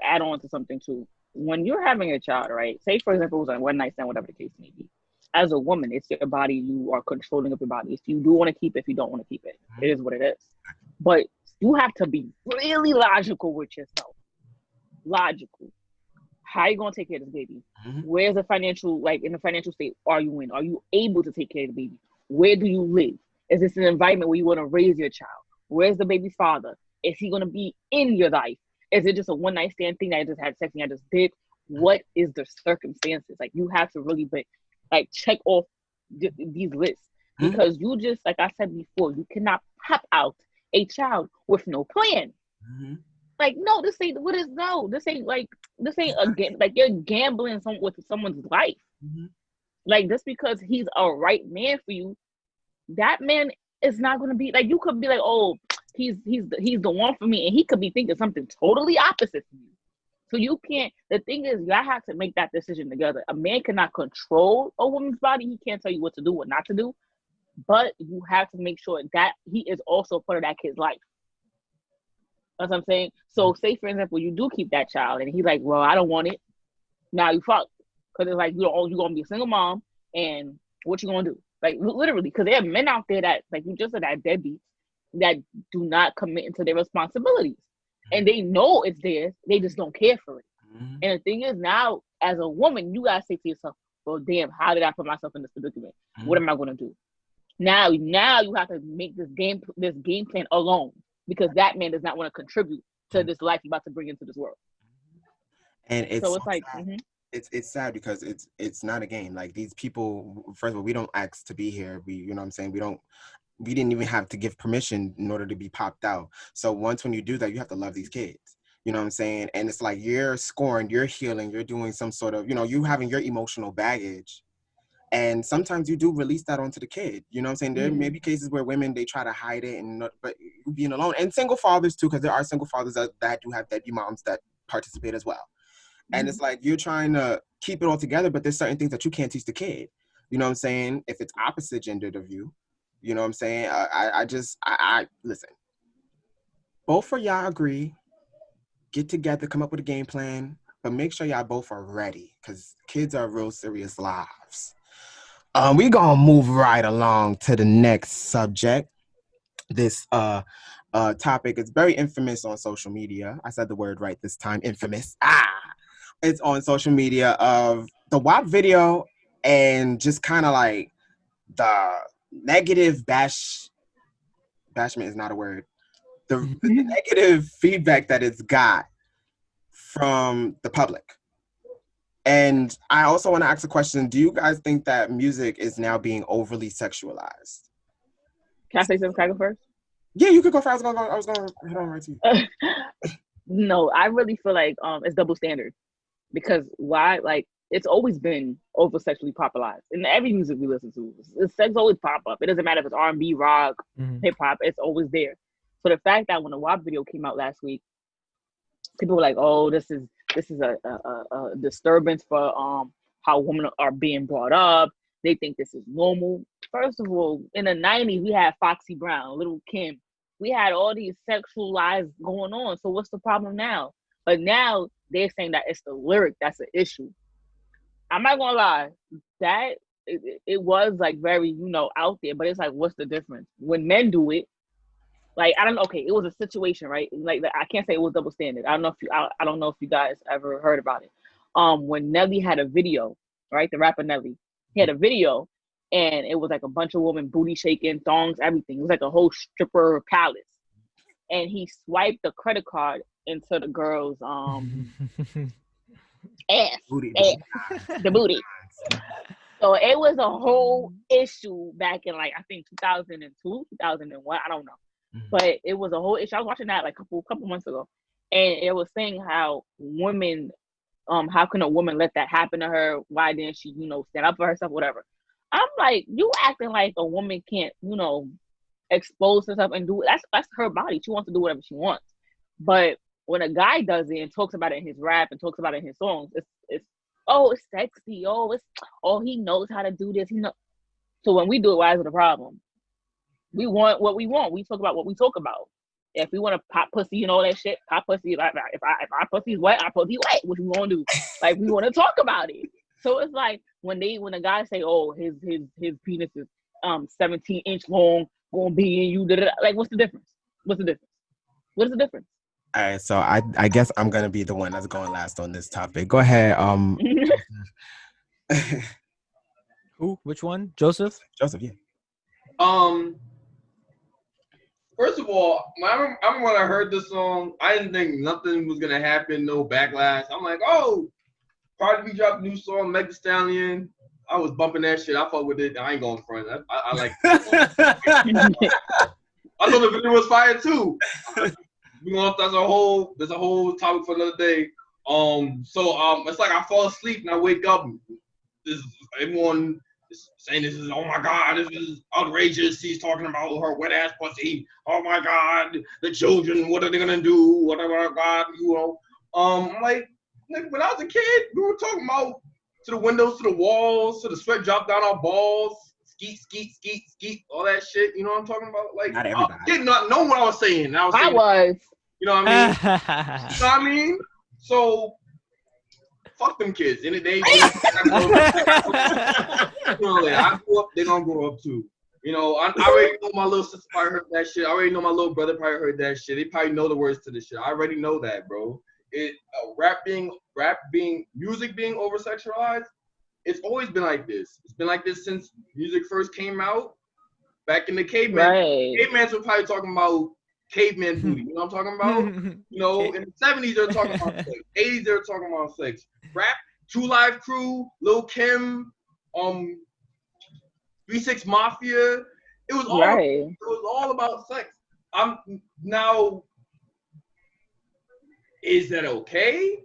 add on to something too. When you're having a child, right? Say for example, it was a one night stand, whatever the case may be. As a woman, it's your body. You are controlling of your body. If you do want to keep it, if you don't want to keep it, it is what it is. But you have to be really logical with yourself. Logical. How you gonna take care of this baby? Mm-hmm. Where's the financial, like in the financial state are you in? Are you able to take care of the baby? Where do you live? Is this an environment where you want to raise your child? Where's the baby's father? Is he gonna be in your life? Is it just a one night stand thing that I just had sex and I just did? What is the circumstances? Like you have to really like check off these lists because you just, like I said before, you cannot pop out a child with no plan. Mm-hmm. Like no, this ain't again like you're gambling with someone's life. Mm-hmm. Like just because he's a right man for you, that man is not gonna be like, you could be like, oh, he's the one for me, and he could be thinking something totally opposite from you. So you can't. The thing is, y'all have to make that decision together. A man cannot control a woman's body. He can't tell you what to do, what not to do. But you have to make sure that he is also part of that kid's life. That's what I'm saying. So say for example, you do keep that child, and he's like, well, I don't want it. Now you fuck, because it's like you're gonna be a single mom, and what you gonna do? Like literally, because there are men out there that, like you just said, that deadbeats that do not commit into their responsibilities. And they know it's theirs, they just don't care for it. Mm-hmm. And the thing is, now as a woman, you gotta say to yourself, well, damn, how did I put myself in this predicament? Mm-hmm. What am I gonna do? Now you have to make this game plan alone, because that man does not want to contribute to this life you're about to bring into this world. And it's so it's like it's sad because it's not a game. Like these people, first of all, we don't ask to be here. You know what I'm saying? We didn't even have to give permission in order to be popped out. So when you do that, you have to love these kids. You know what I'm saying? And it's like you're scoring, you're healing, you're doing some sort of, you having your emotional baggage. And sometimes you do release that onto the kid. You know what I'm saying? There may be cases where women, they try to hide it, but being alone. And single fathers too, because there are single fathers that do have deadbeat moms that participate as well. And it's like you're trying to keep it all together, but there's certain things that you can't teach the kid. You know what I'm saying? If it's opposite gendered of you, you know what I'm saying? I listen. Both of y'all agree, get together, come up with a game plan, but make sure y'all both are ready, because kids are real serious lives. We gonna move right along to the next subject. This topic is very infamous on social media. I said the word right this time, infamous. It's on social media of the WAP video and just kind of like the negative bashment is not a word. The negative feedback that it's got from the public. And I also want to ask a question. Do you guys think that music is now being overly sexualized? Can I say something first? Yeah, you could go first. I was gonna hit on right to you. No, I really feel like it's double standard. Because why? Like, it's always been over sexually popularized in every music we listen to. Sex always pop up. It doesn't matter if it's R&B, rock, hip hop. It's always there. So the fact that when the WAP video came out last week, people were like, "Oh, this is a disturbance for how women are being brought up. They think this is normal." First of all, in the 90s, we had Foxy Brown, Little Kim. We had all these sexualized going on. So what's the problem now? But now they're saying that it's the lyric that's an issue. I'm not gonna lie, that it was like very, out there, but it's like, what's the difference? When men do it, Like I don't know. Okay, it was a situation, right? Like I can't say it was double standard. I don't know if you guys ever heard about it. When Nelly had a video, right? The rapper Nelly, he had a video, and it was like a bunch of women booty shaking, thongs, everything. It was like a whole stripper palace, and he swiped the credit card into the girl's ass, Booty, ass, the booty. So it was a whole issue back in like I think 2002, 2001. I don't know, but it was a whole issue. I was watching that like a couple months ago, and it was saying how women, how can a woman let that happen to her? Why didn't she, stand up for herself? Whatever. I'm like, you acting like a woman can't, expose herself and do that's her body. She wants to do whatever she wants. But when a guy does it and talks about it in his rap and talks about it in his songs, it's oh, it's sexy. Oh, he knows how to do this. So when we do it, why is it a problem? We want what we want. We talk about what we talk about. If we want to pop pussy and all that shit, pop pussy. Like if our pussy's wet, our pussy wet. What we gonna do? Like we want to talk about it. So it's like when the guys say, "Oh, his penis is 17-inch long, gonna be in you," like what's the difference? What's the difference? What is the difference? All right, so I guess I'm gonna be the one that's going last on this topic. Go ahead, Who? Which one? Joseph? Joseph, yeah. First of all, I remember when I heard this song, I didn't think nothing was gonna happen, no backlash. I'm like, oh, Cardi B dropped a new song, Meg Thee Stallion. I was bumping that shit. I fuck with it. I ain't going front. I like it. I thought the video was fire too. There's a whole topic for another day. It's like I fall asleep and I wake up. Everyone is saying this is, oh my god, this is outrageous. He's talking about her wet ass pussy. Oh my god, the children, what are they gonna do? What oh my god, I'm like, when I was a kid, we were talking about to the windows, to the walls, to the sweat drop down our balls. Skeet, skeet, skeet, skeet, all that shit. You know what I'm talking about? Like, Not everybody. I did not know what I was saying. I was. You know what I mean? You know what I mean? So, fuck them kids. And I grew up, they're gonna grow up too. I already know my little sister probably heard that shit. I already know my little brother probably heard that shit. They probably know the words to this shit. I already know that, bro. Music being over sexualized. It's always been like this. It's been like this since music first came out. Back in the caveman, right. Cavemans were probably talking about caveman booty. You know what I'm talking about? In the 70s they were talking about sex. 80s they were talking about sex. Rap, True Live Crew, Lil Kim, 3-6 Mafia. It was all about sex. Is that okay?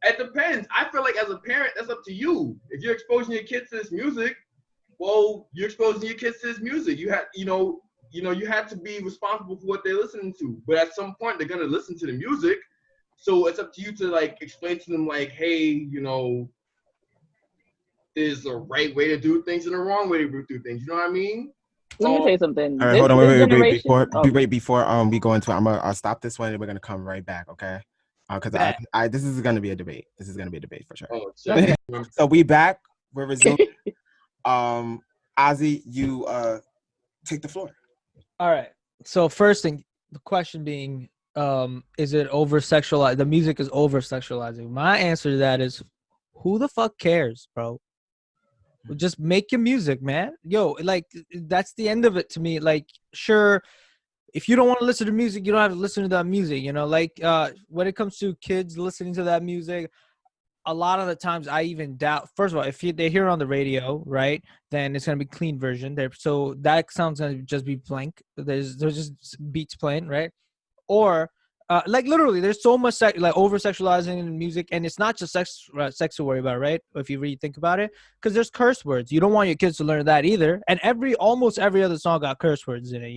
It depends. I feel like as a parent, that's up to you. If you're exposing your kids to this music, well, you're exposing your kids to this music. You have to be responsible for what they're listening to. But at some point, they're gonna listen to the music. So it's up to you to like explain to them like, hey, there's a right way to do things and a wrong way to do things. You know what I mean? Let me say something. All right, hold on, wait. Before we go into it, I'll stop this one and we're gonna come right back, okay? Because this is gonna be a debate. This is gonna be a debate for sure. Oh, shit. So we back. We're resuming. Ozzy, you take the floor. All right. So first thing, the question being, is it over sexualized? The music is over sexualizing. My answer to that is, who the fuck cares, bro? Just make your music, man. Yo, like that's the end of it to me. Like, sure, if you don't want to listen to music, you don't have to listen to that music. Like when it comes to kids listening to that music, a lot of the times I even doubt. First of all, if they hear it on the radio, right, then it's gonna be clean version there. So that sound's gonna just be blank. There's just beats playing, right? Or like literally, there's so much over sexualizing in music, and it's not just sex to worry about, right? If you really think about it, because there's curse words. You don't want your kids to learn that either. And almost every other song got curse words in it,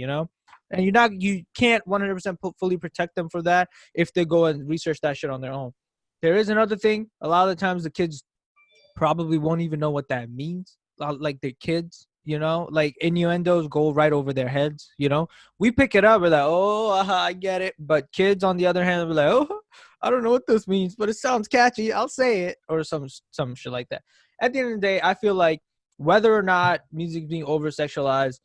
And you can't 100% fully protect them for that if they go and research that shit on their own. There is another thing. A lot of the times the kids probably won't even know what that means. Like they're kids, like innuendos go right over their heads, We pick it up, we're like, oh, I get it. But kids, on the other hand, we're like, oh, I don't know what this means, but it sounds catchy. I'll say it, or some shit like that. At the end of the day, I feel like whether or not music being over-sexualized,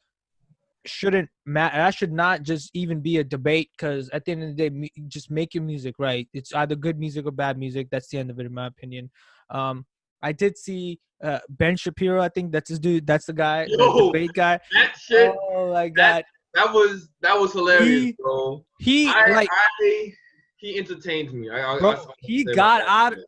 shouldn't matter. That should not just even be a debate, because at the end of the day, just make your music right. It's either good music or bad music. That's the end of it, in my opinion. I did see Ben Shapiro. I think that's his dude. That's the guy, the Yo, debate guy. that shit. Oh my That god, that was hilarious, he bro. he like He entertained me. I bro, he say about got that out shit.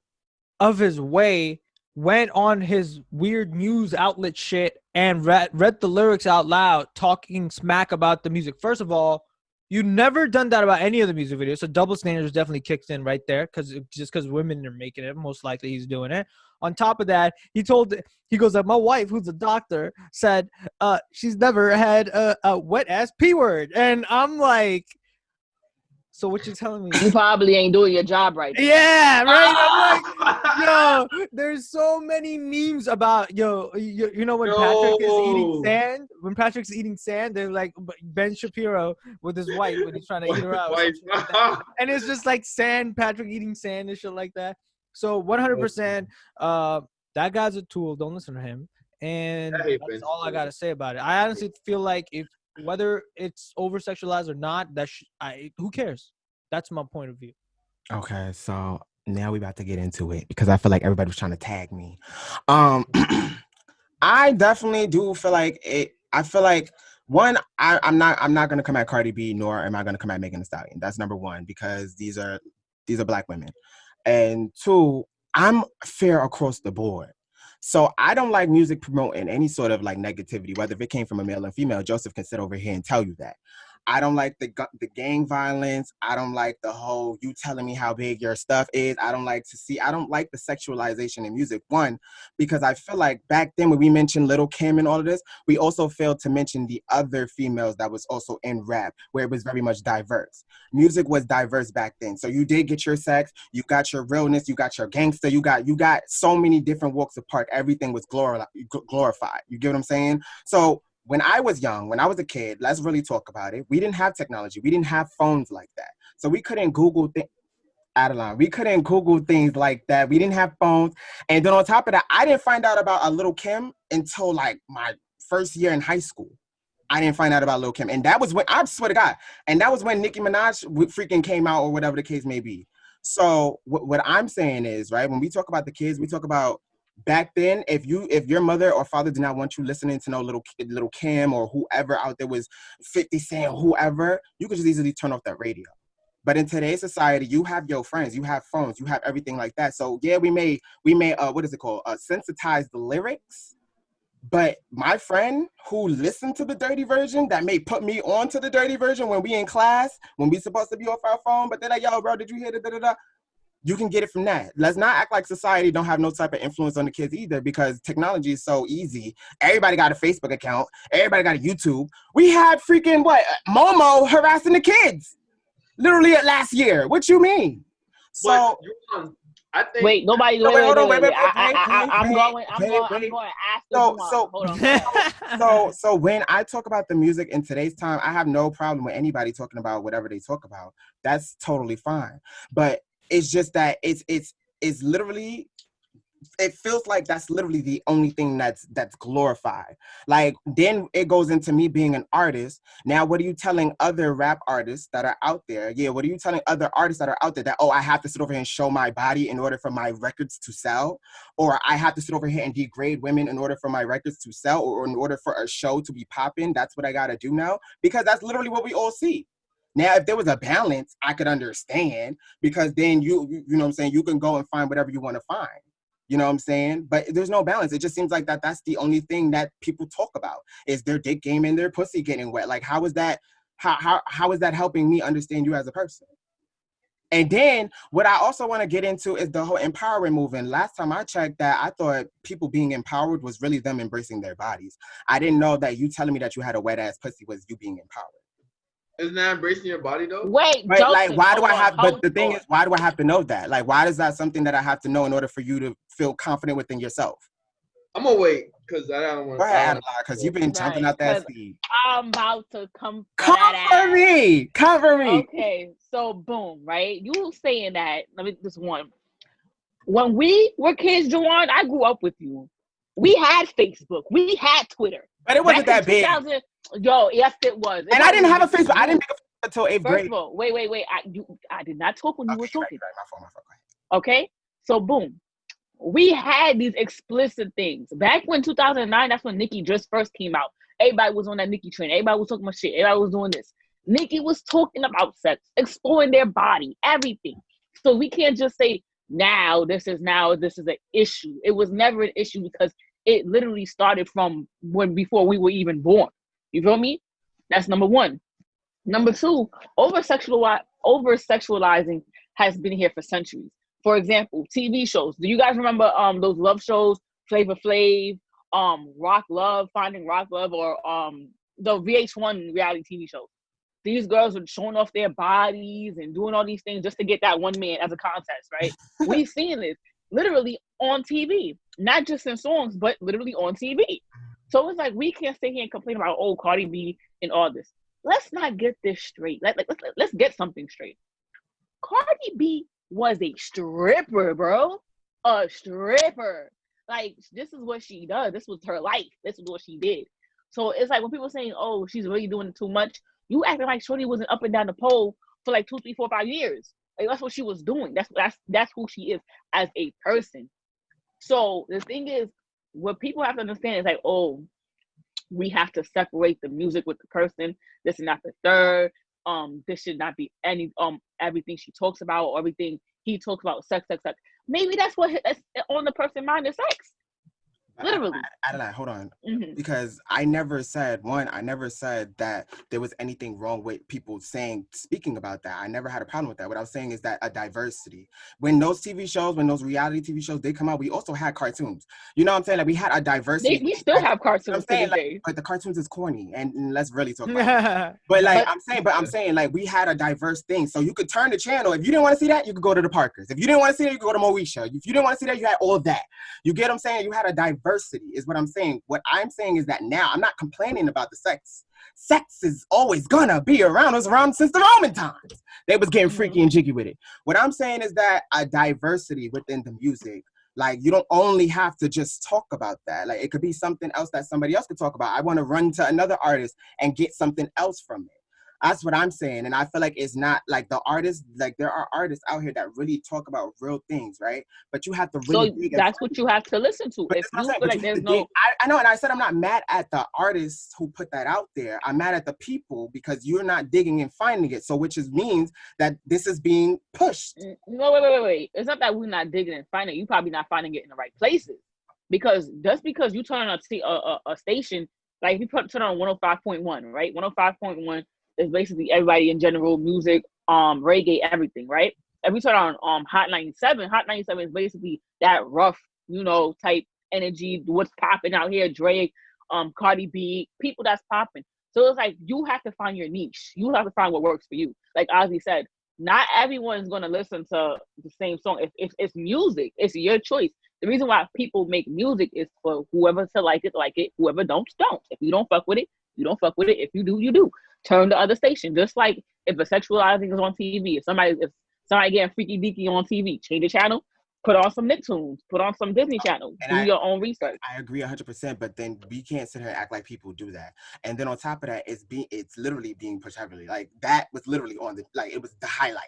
of his way, went on his weird news outlet shit, and read the lyrics out loud, talking smack about the music. First of all, you never done that about any of the music videos, so double standards definitely kicks in right there, because just because women are making it, most likely he's doing it. On top of that, he goes like, my wife, who's a doctor, said she's never had a wet ass p word, and I'm like, so what you telling me? You probably ain't doing your job right. Yeah, right. I'm like, yo, there's so many memes about you know when Patrick is eating sand. When Patrick's eating sand, they're like Ben Shapiro with his wife when he's trying to eat her out. Or some shit like that. And it's just like sand, Patrick eating sand and shit like that. So 100%, that guy's a tool. Don't listen to him. And that's all I gotta say about it. I honestly feel like whether it's over sexualized or not, who cares? That's my point of view. Okay, so now we about to get into it because I feel like everybody was trying to tag me. I definitely do feel like it. I feel like one, I'm not gonna come at Cardi B, nor am I gonna come at Megan Thee Stallion. That's number one, because these are Black women, and two, I'm fair across the board. So I don't like music promoting any sort of like negativity, whether if it came from a male or female. Joseph can sit over here and tell you that. I don't like the gang violence. I don't like the whole you telling me how big your stuff is. I don't like the sexualization in music. One, because I feel like back then when we mentioned Little Kim and all of this, we also failed to mention the other females that was also in rap, where it was very much diverse. Music was diverse back then. So you did get your sex, you got your realness, you got your gangster, you got so many different walks of park. Everything was glorified. You get what I'm saying? So when I was young, when I was a kid, let's really talk about it. We didn't have technology. We didn't have phones like that. So we couldn't Google things. Adeline, we couldn't Google things like that. We didn't have phones. And then on top of that, I didn't find out about a Little Kim until like my first year in high school. I didn't find out about Lil Kim. And that was when, I swear to God, and that was when Nicki Minaj freaking came out or whatever the case may be. So what I'm saying is, right, when we talk about the kids, we talk about back then, if your mother or father did not want you listening to no little Kim or whoever out there was 50 Cent or whoever, you could just easily turn off that radio. But in today's society, you have your friends, you have phones, you have everything like that. So yeah, we may what is it called? Sensitize the lyrics. But my friend who listened to the dirty version, that may put me on to the dirty version when we in class, when we supposed to be off our phone, but they're like, yo, bro, did you hear the da-da-da? You can get it from that. Let's not act like society don't have no type of influence on the kids either, because technology is so easy. Everybody got a Facebook account. Everybody got a YouTube. We had freaking Momo harassing the kids literally last year. What you mean? So I think. Wait, nobody. No, Wait. wait. I'm going after Juwan. Hold on. So when I talk about the music in today's time, I have no problem with anybody talking about whatever they talk about. That's totally fine. But it's just that it's literally, it feels like that's literally the only thing that's glorified. Like, then it goes into me being an artist. Now, what are you telling other rap artists that are out there? Yeah, what are you telling other artists that are out there that, oh, I have to sit over here and show my body in order for my records to sell? Or I have to sit over here and degrade women in order for my records to sell, or in order for a show to be popping? That's what I gotta do now? Because that's literally what we all see. Now, if there was a balance, I could understand, because then you know what I'm saying, you can go and find whatever you want to find. You know what I'm saying? But there's no balance. It just seems like that's the only thing that people talk about is their dick game and their pussy getting wet. Like, how is that? How is that helping me understand you as a person? And then what I also want to get into is the whole empowering movement. Last time I checked that, I thought people being empowered was really them embracing their bodies. I didn't know that you telling me that you had a wet ass pussy was you being empowered. Isn't that embracing your body though? Wait, right, Joseph, like, why do I have? But the thing on. is, why do I have to know that? Like, why is that something that I have to know in order for you to feel confident within yourself? I'm gonna wait because I don't want. Go ahead, Adeline, because you've been jumping out that seat. I'm about to come for Cover me. Okay, so boom, right? You saying that? Let me just one. When we were kids, Juwan, I grew up with you. We had Facebook. We had Twitter. But it wasn't Back in that big. 2000, yo, yes, it was. And I didn't have a Facebook. I didn't make a Facebook until 8th grade. First of all, wait. I did not talk when you were talking. Right. My fault. Go ahead. Okay, so boom, we had these explicit things back when 2009. That's when Nicki just first came out. Everybody was on that Nicki train. Everybody was talking about shit. Everybody was doing this. Nicki was talking about sex, exploring their body, everything. So we can't just say this is an issue. It was never an issue because it literally started from before we were even born. You feel me? That's number one. Number two, over sexualizing has been here for centuries. For example, TV shows. Do you guys remember those love shows, Flavor Flav, Rock Love, Finding Rock Love, or the VH1 reality TV shows? These girls were showing off their bodies and doing all these things just to get that one man as a contest, right? We've seen this literally on TV, not just in songs, but literally on TV. So it's like we can't sit here and complain about Cardi B and all this. Let's not get this straight. Let's get something straight. Cardi B was a stripper, bro. A stripper. Like, this is what she does. This was her life. This is what she did. So it's like when people saying, "Oh, she's really doing too much," you acting like Shorty wasn't up and down the pole for like 2, 3, 4, 5 years. Like, that's what she was doing. That's who she is as a person. So the thing is, what people have to understand is like, we have to separate the music with the person. This is not the third. This should not be everything she talks about or everything he talks about. Sex. Maybe that's on the person's mind is sex. Literally. Hold on. Mm-hmm. Because I never said that there was anything wrong with people speaking about that. I never had a problem with that. What I was saying is that a diversity. When those TV shows, when those reality TV shows, they come out, we also had cartoons. You know what I'm saying? Like, we had a diversity. We still have cartoons. I'm saying, like, but the cartoons is corny, and let's really talk about it. But I'm saying, like, we had a diverse thing. So you could turn the channel. If you didn't want to see that, you could go to the Parkers. If you didn't want to see that, you could go to Moesha. If you didn't want to see that, you had all of that. You get what I'm saying? You had a diversity is what I'm saying. What I'm saying is that now I'm not complaining about the sex. Sex is always gonna be around. It was around since the Roman times. They was getting freaky and jiggy with it. What I'm saying is that a diversity within the music. Like, you don't only have to just talk about that. Like, it could be something else that somebody else could talk about. I want to run to another artist and get something else from it. That's what I'm saying. And I feel like it's not like the artists, like there are artists out here that really talk about real things, right? But you have to really that's what you have to listen to. If you feel like there's no... I know, and I said I'm not mad at the artists who put that out there. I'm mad at the people because you're not digging and finding it. So which means that this is being pushed. No, wait. It's not that we're not digging and finding it. You're probably not finding it in the right places. Because just because you turn on a station, like if you turn on 105.1, right? 105.1 is basically everybody in general, music, reggae, everything, right? If we turn on Hot 97, Hot 97 is basically that rough, type energy, what's popping out here, Drake, Cardi B, people that's popping. So it's like you have to find your niche. You have to find what works for you. Like Ozzy said, not everyone's gonna listen to the same song. If it's music, it's your choice. The reason why people make music is for whoever to like it. Whoever don't. If you don't fuck with it, you don't fuck with it. If you do, you do. Turn the other station. Just like if a sexualizing is on TV, if somebody getting freaky deaky on TV, change the channel, put on some Nicktoons, put on some Disney Channel, your own research. I agree 100%, but then we can't sit here and act like people do that. And then on top of that, it's literally being pushed heavily. Like that was literally it was the highlight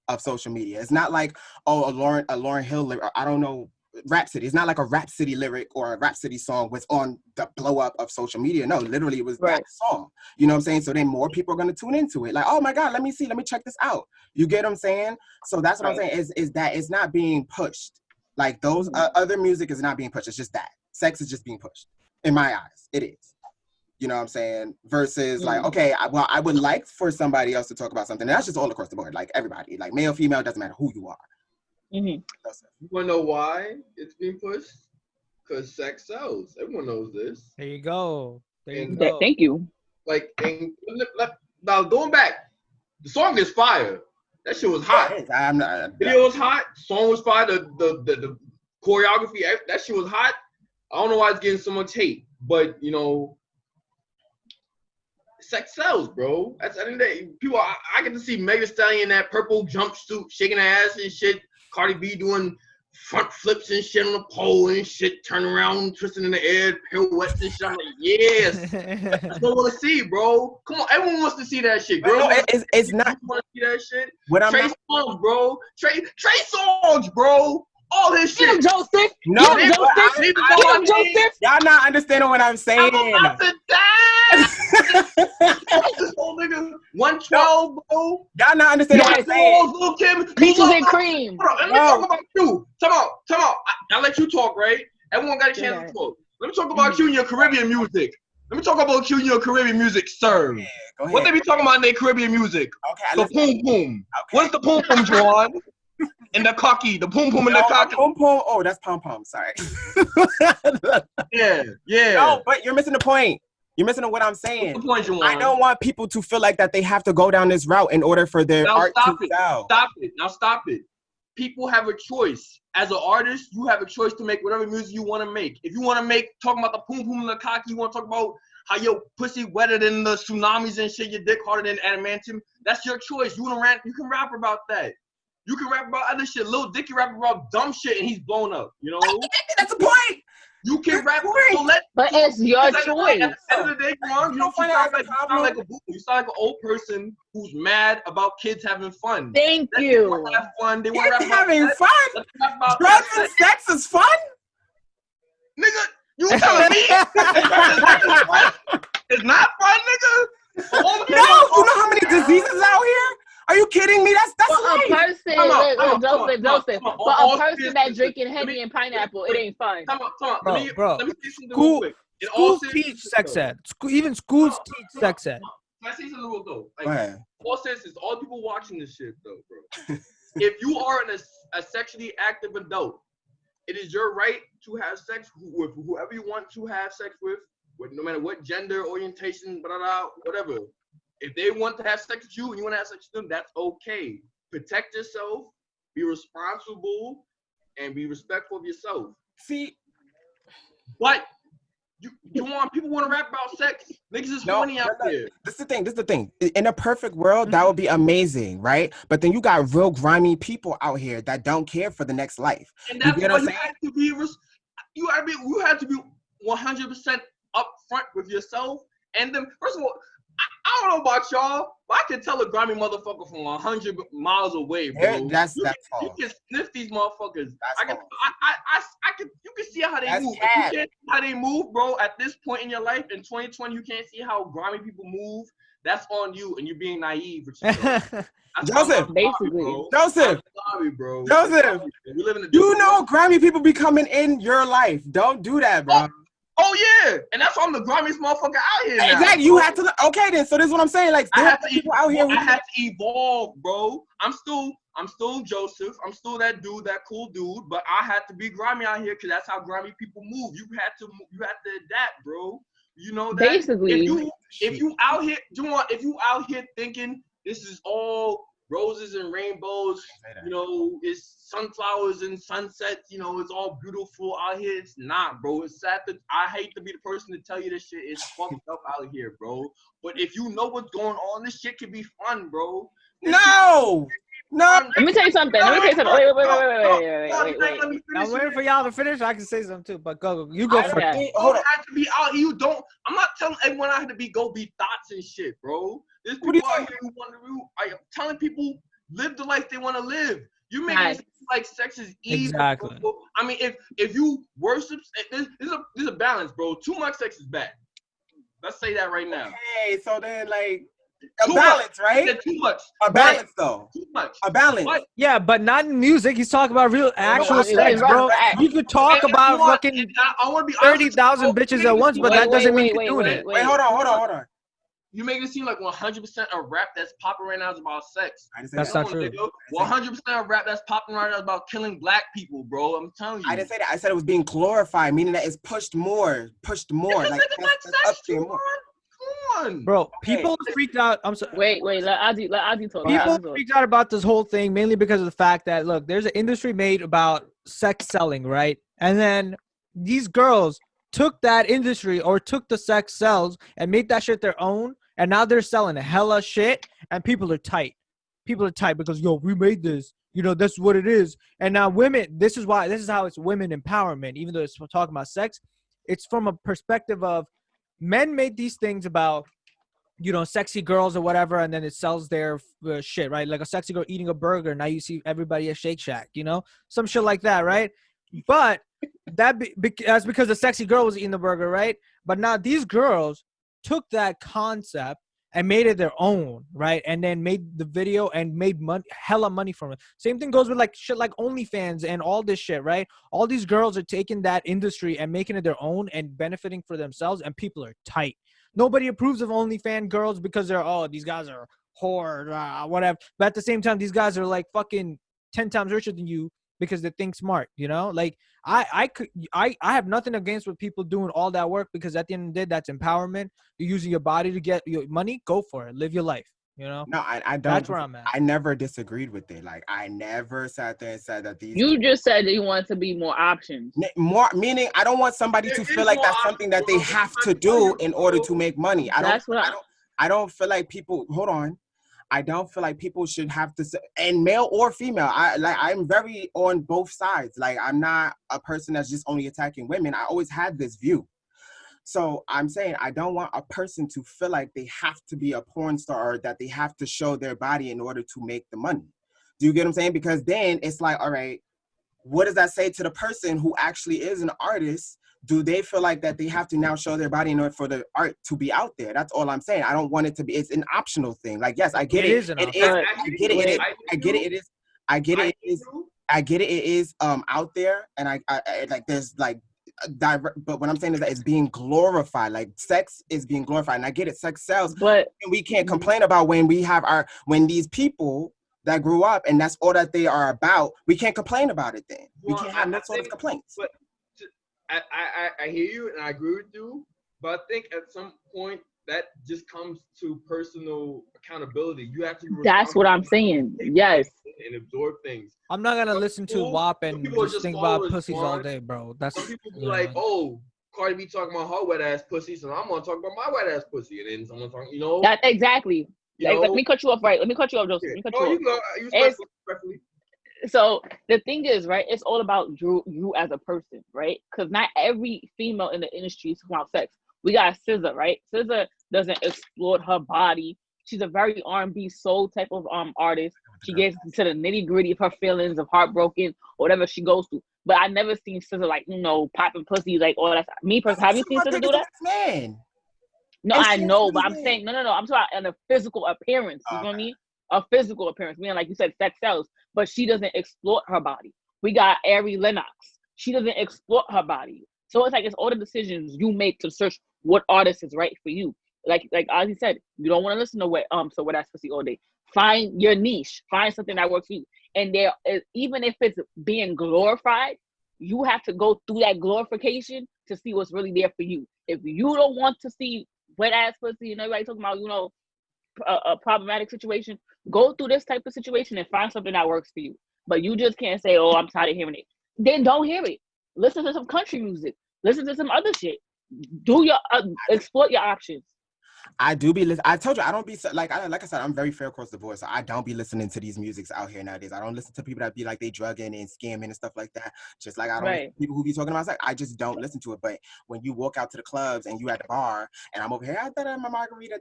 of social media. It's not like a Lauryn Hill lyric, or I don't know, Rhapsody. It's not like a Rhapsody lyric or a Rhapsody song was on the blow up of social media. No, literally it was that song. You know what I'm saying? So then more people are going to tune into it. Like, oh my God, let me check this out. You get what I'm saying? So that's what I'm saying is that it's not being pushed. Like those other music is not being pushed. It's just that. Sex is just being pushed. In my eyes, it is. You know what I'm saying? Versus like, okay, I would like for somebody else to talk about something. And that's just all across the board. Like everybody, like male, female, doesn't matter who you are. Mm-hmm. You want to know why it's being pushed? Because sex sells. Everyone knows this. There you go. Thank you. Like, now going back, the song is fire. That shit was hot. Video was hot. Song was fire. The choreography, that shit was hot. I don't know why it's getting so much hate, but sex sells, bro. That's the end of the day. People, I get to see Megan Thee Stallion in that purple jumpsuit, shaking her ass and shit. Cardi B doing front flips and shit on the pole and shit, turn around, twisting in the air, pirouettes and shit. I'm like, yes, that's what I want to see, bro. Come on, everyone wants to see that shit. Girls, No, it's not. Want to see that shit. What I'm Trey not, Songz, bro. Trey Songz, bro. All his Get him, shit. Joseph. no, Get him, but Joseph. Leave Get it him, Joseph. y'all not understanding what I'm saying. I'm about to die. This whole nigga 112, bro. Y'all not understanding what I'm saying. Lil Kim. Peaches and cream. Hold on, let me talk about you. Time out. I'll let you talk, right? Everyone got a chance to talk. Let me talk about you and your Caribbean music. Let me talk about you and your Caribbean music, sir. Yeah, go ahead. What they be talking about in their Caribbean music? Okay, The poom poom. What's the poom poom, Juwan? And the cocky. The poom poom and the cocky. Pom pom. Oh, that's pom pom. Sorry. Yeah. No, but you're missing the point. You're missing what I'm saying. What's the point, Juwan? I don't want people to feel like that they have to go down this route in order for their art to sell. Stop it. People have a choice. As an artist, you have a choice to make whatever music you want to make. If you want to make, talking about the poom poom and the cocky, you want to talk about how your pussy wetter than the tsunamis and shit, your dick harder than adamantium, that's your choice. You want to rap, you can rap about that. You can rap about other shit. Lil Dicky rap about dumb shit and he's blown up, you know? That's the point. You can rap, so But it's your choice. At the end of the day, you don't sound like a boo. You sound like an old person who's mad about kids having fun. Thank They you. want to have fun. They want to Kids rap having about fun. Let's rap about Drugs and sex is fun. Nigga, you telling me it's not fun, nigga? No, you know how many diseases out here? Are you kidding me? That's For a life. person, Joseph. For a person that drinking Henny and pineapple, it ain't fun. Come on. Bro. Let me say something real School, quick. schools teach sex ed. Even schools teach sex ed. Can I say something real though? Go ahead. All senses, all people watching this shit though, bro. If you are a sexually active adult, it is your right to have sex with whoever you want to have sex with no matter what gender, orientation, blah, blah, blah, whatever. If they want to have sex with you and you want to have sex with them, that's okay. Protect yourself, be responsible, and be respectful of yourself. See, but people want to rap about sex. Niggas is horny out there. This is the thing. In a perfect world, that would be amazing, right? But then you got real grimy people out here that don't care for the next life. And that's why you have to be 100% upfront with yourself. And then, first of all, I don't know about y'all, but I can tell a grimy motherfucker from 100 miles away, bro. Yeah, that's you can sniff these motherfuckers. You can see how they move. If you can't see how they move, bro, at this point in your life, in 2020, you can't see how grimy people move. That's on you, and you're being naive with yourself. Joseph, basically. Joseph, sorry, bro. Joseph, we live in you know grimy people be coming in your life. Don't do that, bro. Oh yeah, and that's why I'm the grimiest motherfucker out here now. Exactly. You have to. Okay, then. So this is what I'm saying. Like, I have to evolve, bro. I'm still Joseph. I'm still that dude, that cool dude. But I had to be grimy out here because that's how grimy people move. You had to adapt, bro. You know that. Basically, if you out here thinking this is all roses and rainbows, you know, it's sunflowers and sunsets, you know, it's all beautiful out here. It's not, bro. It's sad that I hate to be the person to tell you this shit is fucked up out here, bro. But if you know what's going on, this shit can be fun, bro. No. Let me tell you something. Wait. I'm waiting for y'all to finish. I can say something too, but go. You go first. Hold on. Have to be out here. I'm not telling everyone out here to go be thoughts and shit, bro. There's people out here who want to. I'm telling people live the life they want to live. You make it seem like sex is evil. Exactly. Bro. I mean, if you worship, there's a balance, bro. Too much sex is bad. Let's say that right now. Okay, so then like a balance, right? Too much. A balance, though. Too much. A balance. What? Yeah, but not in music. He's talking about real, actual sex, bro. You could talk about fucking 30,000 bitches at once, but that doesn't mean you're doing it. Wait, hold on. You make it seem like 100% of rap that's popping right now is about sex. That's not true. 100% of rap that's popping right now is about killing black people, bro. I'm telling you. I didn't say that. I said it was being glorified, meaning that it's pushed more. Like that's up there more. Come on. Bro, people freaked out. I'm sorry. Wait. Let Adi talk. People freaked out about this whole thing mainly because of the fact that, look, there's an industry made about sex selling, right? And then these girls took that industry or took the sex sells and made that shit their own. And now they're selling hella shit and people are tight. People are tight because, yo, we made this. you know, this is what it is. And now women, this is how it's women empowerment. Even though it's talking about sex, it's from a perspective of men made these things about, you know, sexy girls or whatever, and then it sells their shit, right? Like a sexy girl eating a burger. Now you see everybody at Shake Shack, you know, some shit like that, right? But that's because the sexy girl was eating the burger, right? But now these girls took that concept and made it their own, right? And then made the video and made money, hella money from it. Same thing goes with like shit like OnlyFans and all this shit, right? All these girls are taking that industry and making it their own and benefiting for themselves, and people are tight. Nobody approves of OnlyFans girls because they're, oh, these guys are whore, whatever. But at the same time, these guys are like fucking 10 times richer than you because they think smart, you know? Like I have nothing against with people doing all that work, because at the end of the day, that's empowerment. You're using your body to get your money. Go for it. Live your life. You know? No, I don't. That's where I'm at. I never disagreed with it. Like, I never sat there and said that these. You just said that you want to be more options. More meaning, I don't want somebody to feel like that's something that they have to do in order to make money. I don't feel like people. Hold on. I don't feel like people should have to say, and male or female. I'm very on both sides. Like, I'm not a person that's just only attacking women. I always had this view. So I'm saying I don't want a person to feel like they have to be a porn star or that they have to show their body in order to make the money. Do you get what I'm saying? Because then it's like, all right, what does that say to the person who actually is an artist? Do they feel like that they have to now show their body in order for the art to be out there? That's all I'm saying. I don't want it to be, it's an optional thing. Like, yes, I get it. It is out there. And I like, there's like, but what I'm saying is that it's being glorified. Like, sex is being glorified, and I get it, sex sells, but we can't complain about when these people that grew up and that's all that they are about, we can't complain about it. Then we can't have that sort of complaints. But I hear you and I agree with you, but I think at some point that just comes to personal accountability. You have to be that's what I'm saying. Yes. And absorb things. I'm not gonna listen to WAP and just think about pussies all day, bro. That's some people be like, oh, Cardi B talking about her wet ass pussy, so I'm gonna talk about my wet ass pussy, and then someone talking, you know. That exactly. Let me cut you off, right? Let me cut you off, Joseph. Let me cut you off. Respectfully. So the thing is, right, it's all about you as a person, right? Because not every female in the industry is about sex. We got SZA, right? SZA doesn't exploit her body. She's a very R&B soul type of artist. She gets to the nitty gritty of her feelings, of heartbroken, or whatever she goes through. But I never seen SZA like, you know, popping pussy, like all that. Me personally, have you seen SZA do that? Man. No, I know, but I'm saying no. I'm talking about a physical appearance. You know what I mean? A physical appearance, meaning like you said, sex sells, but she doesn't exploit her body. We got Ari Lennox. She doesn't exploit her body. So it's like it's all the decisions you make to search what artist is right for you. Like Ozzy said, you don't want to listen to wet ass pussy all day. Find your niche. Find something that works for you. And there, even if it's being glorified, you have to go through that glorification to see what's really there for you. If you don't want to see wet ass pussy and everybody talking about, you know, a problematic situation, go through this type of situation and find something that works for you. But you just can't say, oh, I'm tired of hearing it. Then don't hear it. Listen to some country music. Listen to some other shit. Do your exploit your options. I do be listening. I told you I don't be like I said, I'm very fair across the board, so I don't be listening to these musics out here nowadays. I don't listen to people that be like they drugging and scamming and stuff like that. Just like I don't listen to people who be talking about sex. I just don't listen to it. But when you walk out to the clubs and you at the bar and I'm over here, my margarita,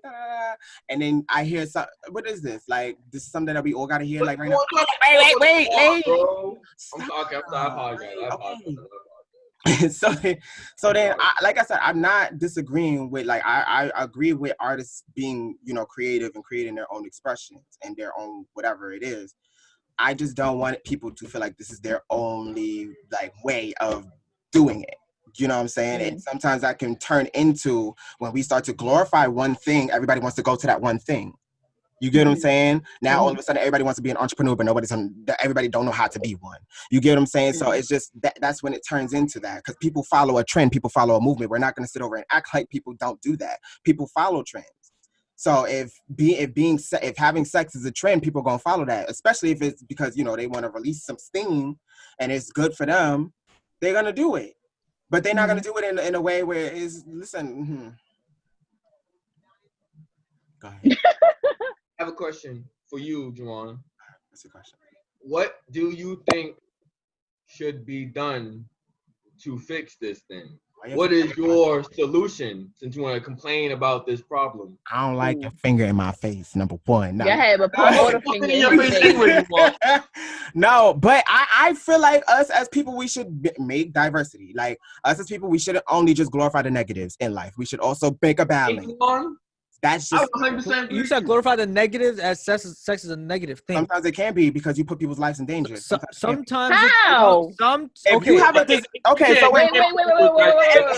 and then I hear what is this? Like, this is something that we all gotta hear like right now. Wait. I'm sorry, I apologize. so then like I said, I'm not disagreeing with, like, I agree with artists being, you know, creative and creating their own expressions and their own whatever it is. I just don't want people to feel like this is their only like way of doing it. You know what I'm saying? And sometimes that can turn into, when we start to glorify one thing, everybody wants to go to that one thing. You get what I'm saying? Now all of a sudden everybody wants to be an entrepreneur, but everybody don't know how to be one. You get what I'm saying? So it's just that's when it turns into that, because people follow a trend, people follow a movement. We're not going to sit over and act like people don't do that. People follow trends. So if having sex is a trend, people are going to follow that, especially if it's because, you know, they want to release some steam and it's good for them. They're going to do it, but they're not going to do it in a way where it's, listen. Go ahead. I have a question for you, Juwan. What's the question? what do you think should be done to fix this thing? What is your solution since you want to complain about this problem? I don't like your finger in my face. Number one. Yeah, hey, but put all the finger in your his face face. anyway, you want. No, but I feel like us as people, we should make diversity. Like us as people, we shouldn't only just glorify the negatives in life. We should also make a balance. That's I just 100% agree. You said glorify the negatives as sex is a negative thing. sometimes it can be because you put people's lives in danger. Sometimes How? If you have a okay, so Wait.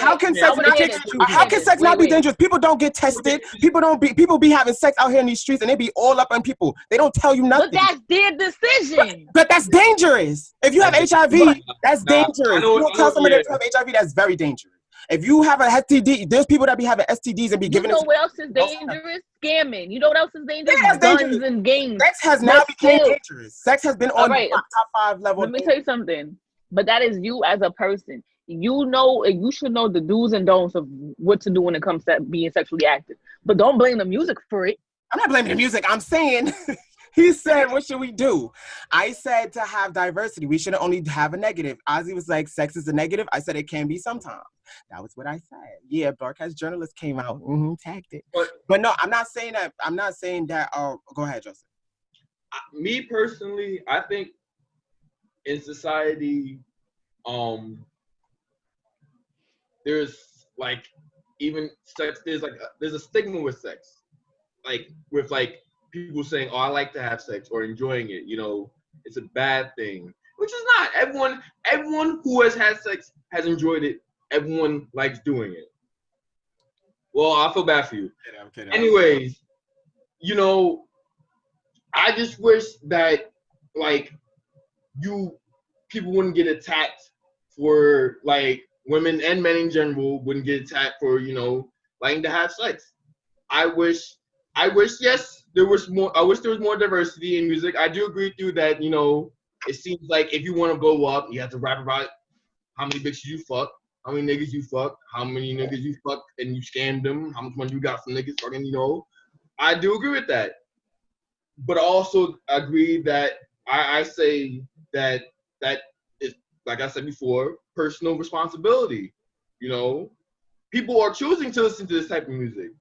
how can sex I wanna hear be this. how can sex not be dangerous? People don't get tested. People be having sex out here in these streets and they be all up on people. They don't tell you nothing. But that's their decision. But that's dangerous. If you have HIV, that's dangerous. You don't tell somebody that you have HIV, that's very dangerous. If you have a STD, there's people that be having STDs and be giving it. You know what else is dangerous? Scamming. You know what else is dangerous? Yeah, that's Guns dangerous. and games. Sex has now become dangerous. Sex has been on right. the top 5 level. Let me tell you something. But that is you as a person. You know, and you should know the do's and don'ts of what to do when it comes to being sexually active. But don't blame the music for it. I'm not blaming the music. I'm saying, he said, what should we do? I said to have diversity. We shouldn't only have a negative. Ozzy was like, sex is a negative. I said it can be sometimes. That was what I said. Yeah, broadcast journalist came out, tagged it. But no, I'm not saying that. I'm not saying that. Go ahead, Joseph. Me personally, I think in society, there's like even sex. There's a stigma with sex, like with like people saying, "Oh, I like to have sex" or enjoying it. You know, it's a bad thing, which is not. Everyone who has had sex has enjoyed it. Everyone likes doing it. Well, I feel bad for you. I'm kidding. Anyways, you know, I just wish that like people wouldn't get attacked for like women and men in general wouldn't get attacked for, you know, liking to have sex. I wish yes, there was more. I wish there was more diversity in music. I do agree with you that, you know, it seems like if you want to blow up, you have to rap about how many bitches you fuck, how many niggas you fuck, how many niggas you fuck and you scammed them, how much money you got from niggas fucking, you know. I do agree with that. But I also agree that I say that is, like I said before, personal responsibility. You know, people are choosing to listen to this type of music.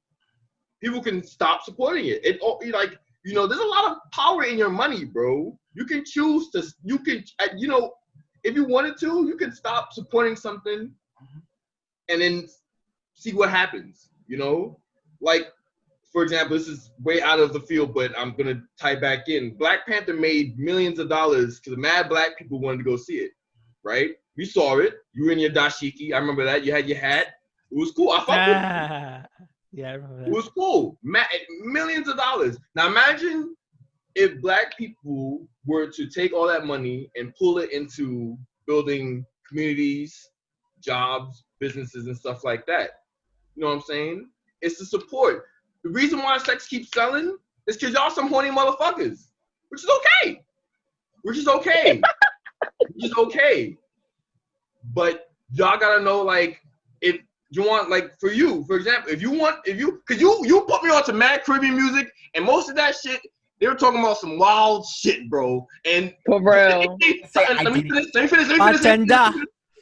People can stop supporting it. Like, you know, there's a lot of power in your money, bro. You can choose to, you know, if you wanted to, you can stop supporting something and then see what happens, you know? Like, for example, this is way out of the field, but I'm going to tie back in. Black Panther made millions of dollars because mad black people wanted to go see it, right? We saw it. You were in your dashiki. I remember that. You had your hat. It was cool. I fucked with it. Yeah, I remember that. It was cool. Millions of dollars. Now imagine if black people were to take all that money and pull it into building communities, jobs, businesses, and stuff like that. You know what I'm saying? It's the support. The reason why sex keeps selling is because y'all some horny motherfuckers, which is okay. Which is okay. But y'all gotta know, like, if you want, like, for example, if you put me on to mad Caribbean music, and most of that shit, they were talking about some wild shit, bro. And for real. Let me finish.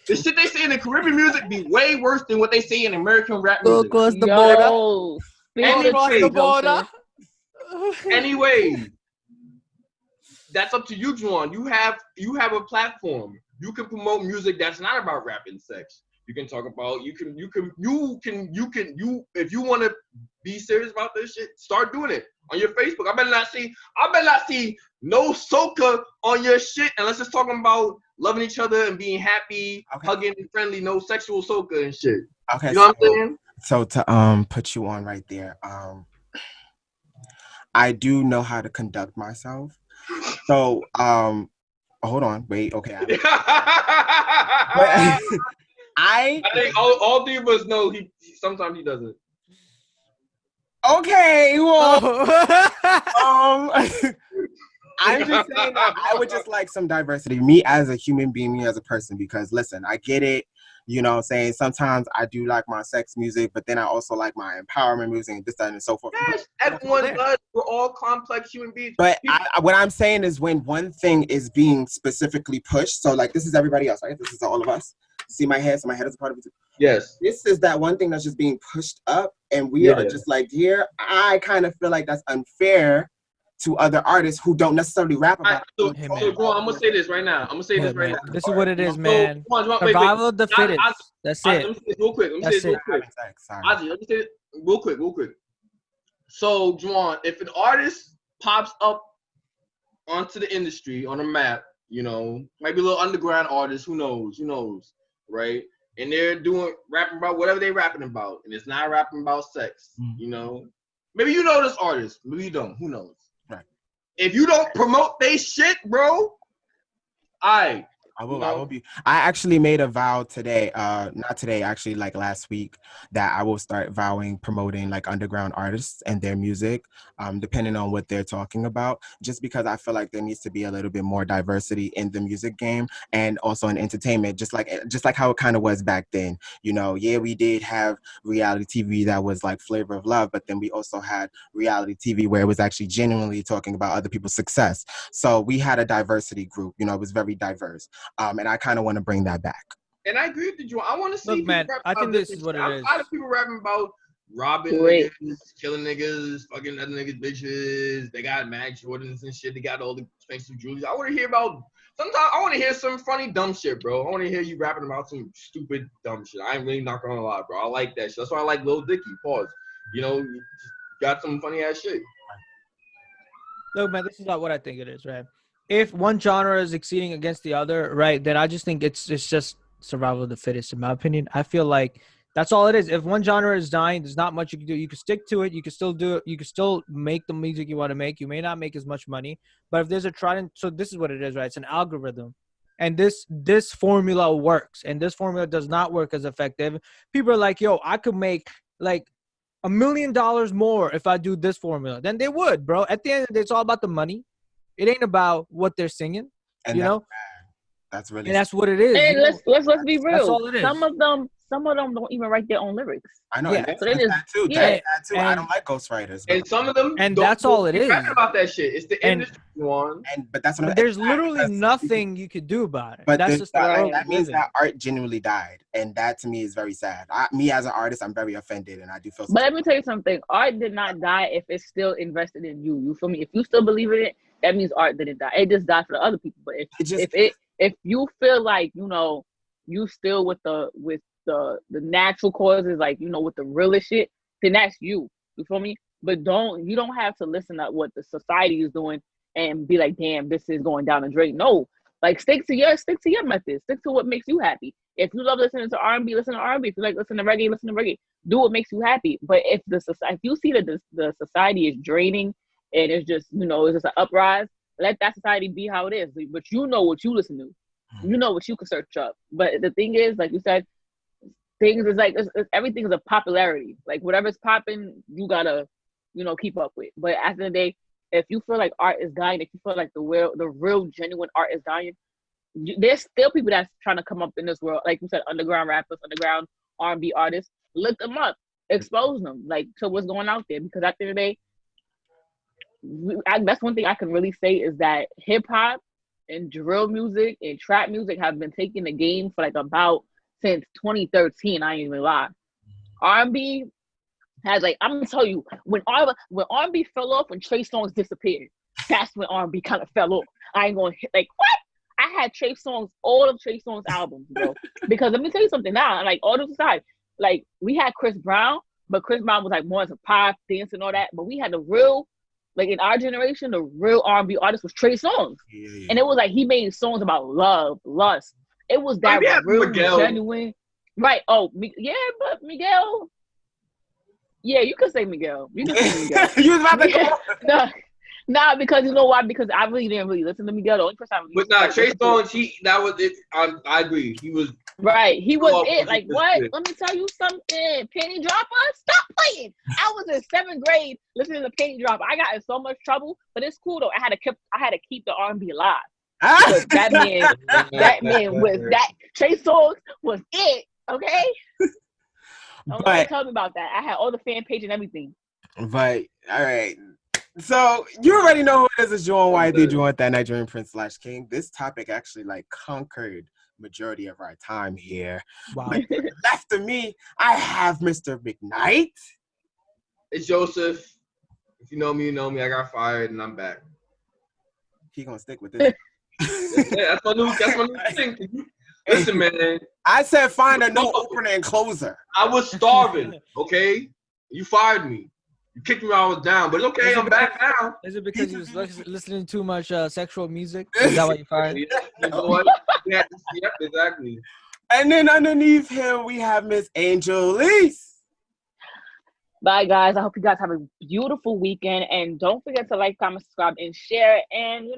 The shit they say in the Caribbean music be way worse than what they say in American rap music. Across the border. Across the border. Anyway, that's up to you, Juwan. You have a platform. You can promote music that's not about rap and sex. You can talk about if you want to be serious about this shit, start doing it on your Facebook. I better not see no soca on your shit unless it's talking about loving each other and being happy, hugging and friendly, no sexual soca and shit. Okay, you know what I'm saying? So to put you on right there, I do know how to conduct myself. So hold on, wait, okay. I think all divas know sometimes he doesn't. Okay, well, I'm just saying that I would just like some diversity. Me as a human being, me as a person, because listen, I get it. You know what I'm saying? Sometimes I do like my sex music, but then I also like my empowerment music and this, that, and so forth. Yes, everyone does. We're all complex human beings. But what I'm saying is when one thing is being specifically pushed, so like this is everybody else, right? This is all of us. See my head? So my head is a part of it too. Yes. This is that one thing that's just being pushed up, and we are just like, here, I kind of feel like that's unfair to other artists who don't necessarily rap about So, it. Hey, so man. Juan, I'm gonna say this right now. This is what it is, man. So, Juan, Survival of the fittest. That's Let it. me say this real quick. Sorry. Ozzy, let me say this real quick. So, Juan, if an artist pops up onto the industry on a map, you know, might be a little underground artist, who knows, right? And they're rapping about whatever they rapping about, and it's not rapping about sex, you know. Maybe you know this artist, maybe you don't, who knows? Right. If you don't promote they shit, bro, I will be. I actually made a vow today, not today, actually like last week, that I will start vowing promoting like underground artists and their music, depending on what they're talking about, just because I feel like there needs to be a little bit more diversity in the music game and also in entertainment, just like how it kind of was back then. You know, yeah, we did have reality TV that was like Flavor of Love, but then we also had reality TV where it was actually genuinely talking about other people's success. So we had a diversity group, you know, it was very diverse. And I kind of want to bring that back. And I agree with you. I want to see. Look, man, I think this is what it is. A lot of people rapping about robbing niggas, killing niggas, fucking other niggas, bitches. They got Mag Jordans and shit. They got all the expensive jewelry. I want to hear about. Sometimes I want to hear some funny dumb shit, bro. I want to hear you rapping about some stupid dumb shit. I ain't really not gonna lie, bro. I like that shit. That's why I like Lil Dicky. Pause. You know, you got some funny ass shit. Look, man, this is not what I think it is, right? If one genre is exceeding against the other, right, then I just think it's just survival of the fittest, in my opinion. I feel like that's all it is. If one genre is dying, there's not much you can do. You can stick to it. You can still do it. You can still make the music you want to make. You may not make as much money, but if there's a trident, so this is what it is, right? It's an algorithm, and this formula works, and this formula does not work as effective. People are like, yo, I could make like $1 million more if I do this formula. Then they would, bro. At the end of the day, it's all about the money. It ain't about what they're singing, and you know. That's really. And that's what it is. And let's be real. That's all it is. Some of them don't even write their own lyrics. I know. Yeah. That's that too. Yeah. That too. I don't like ghostwriters. And some of them. And that's all it is. Rapping about that shit. It's the industry one. But that's what there's literally nothing you could do about it. But that's just the world that means that art genuinely died, and that to me is very sad. Me as an artist, I'm very offended, and I do feel. But let me tell you something. Art did not die if it's still invested in you. You feel me? If you still believe in it, that means art didn't die. It just died for the other people. But if you feel like, you know, you still with the natural causes, like, you know, with the realest shit, then that's you. You feel me? But you don't have to listen to what the society is doing and be like, damn, this is going down the drain. No, like stick to your method. Stick to what makes you happy. If you love listening to R&B, listen to R&B. If you like listening to reggae, listen to reggae. Do what makes you happy. But if you see that the society is draining and it's just, you know, it's just an uprise, let that society be how it is. But you know what you listen to. You know what you can search up. But the thing is, like you said, things is like everything is a popularity. Like whatever's popping, you gotta, you know, keep up with. But at the end of the day, if you feel like art is dying, if you feel like the real genuine art is dying, there's still people that's trying to come up in this world. Like you said, underground rappers, underground R&B artists. Look them up, expose them, like to what's going out there. Because at the end of the day, that's one thing I can really say is that hip hop and drill music and trap music have been taking the game for like about since 2013. I ain't even lie. R&B has like, I'm gonna tell you, when R&B fell off, when Trey Songz disappeared, that's when R&B kind of fell off. I ain't gonna hit like what? I had Trey Songz, all of Trey Songz albums, bro. Because let me tell you something now, like all those aside, like we had Chris Brown, but Chris Brown was like more as a pop, dance and all that. But we had the real, like in our generation, the real R&B artist was Trey Songz. Yeah. And it was like he made songs about love, lust. It was that real Miguel. Genuine. Right. Oh, yeah, but Miguel. Yeah, you could say Miguel. You could say Miguel. You was about to Nah, because you know why? Because I really didn't listen to Miguel. The only person I really Trey Songz, that was it. I agree. He was right. He was it. Like what? Let me tell you something. Penny Dropper, stop playing. I was in 7th grade listening to Penny Dropper. I got in so much trouble, but it's cool though. I had to keep the R&B alive. That man was that. Trey Songz was it. Okay. Nobody But told me about that. I had all the fan page and everything. all right. So you already know who it is. It's Joan White. They joined that Nigerian Prince / King. This topic actually like conquered majority of our time here. Wow. But to the left of me, I have Mr. McKnight. It's Joseph. If you know me, you know me. I got fired and I'm back. He gonna stick with this. Yeah, that's my new thing. Listen, man. I said find a no opener and closer. I was starving, okay? You fired me. You kicked me when I was down, but it's okay. I'm back now. Is it because you was listening to too much sexual music? Is that why you fired? You know what? Yep, exactly. And then underneath him, we have Miss Angel Lise. Bye, guys. I hope you guys have a beautiful weekend. And don't forget to like, comment, subscribe, and share. And,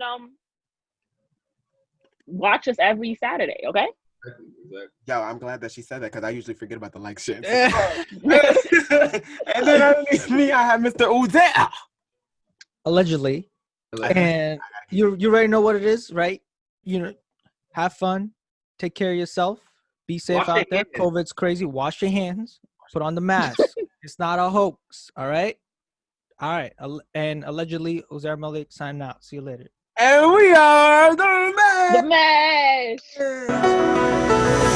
watch us every Saturday, okay? Exactly. Yo, I'm glad that she said that because I usually forget about the like shit. Yeah. And then underneath me, I have Mr. Uzel. Allegedly. And you already know what it is, right? Have fun. Take care of yourself. Be safe Wash out your there. hands. COVID's crazy. Wash your hands. Put on the mask. It's not a hoax. All right. And allegedly, Uzair Malik signing out. See you later. And we are the man. The Mesh.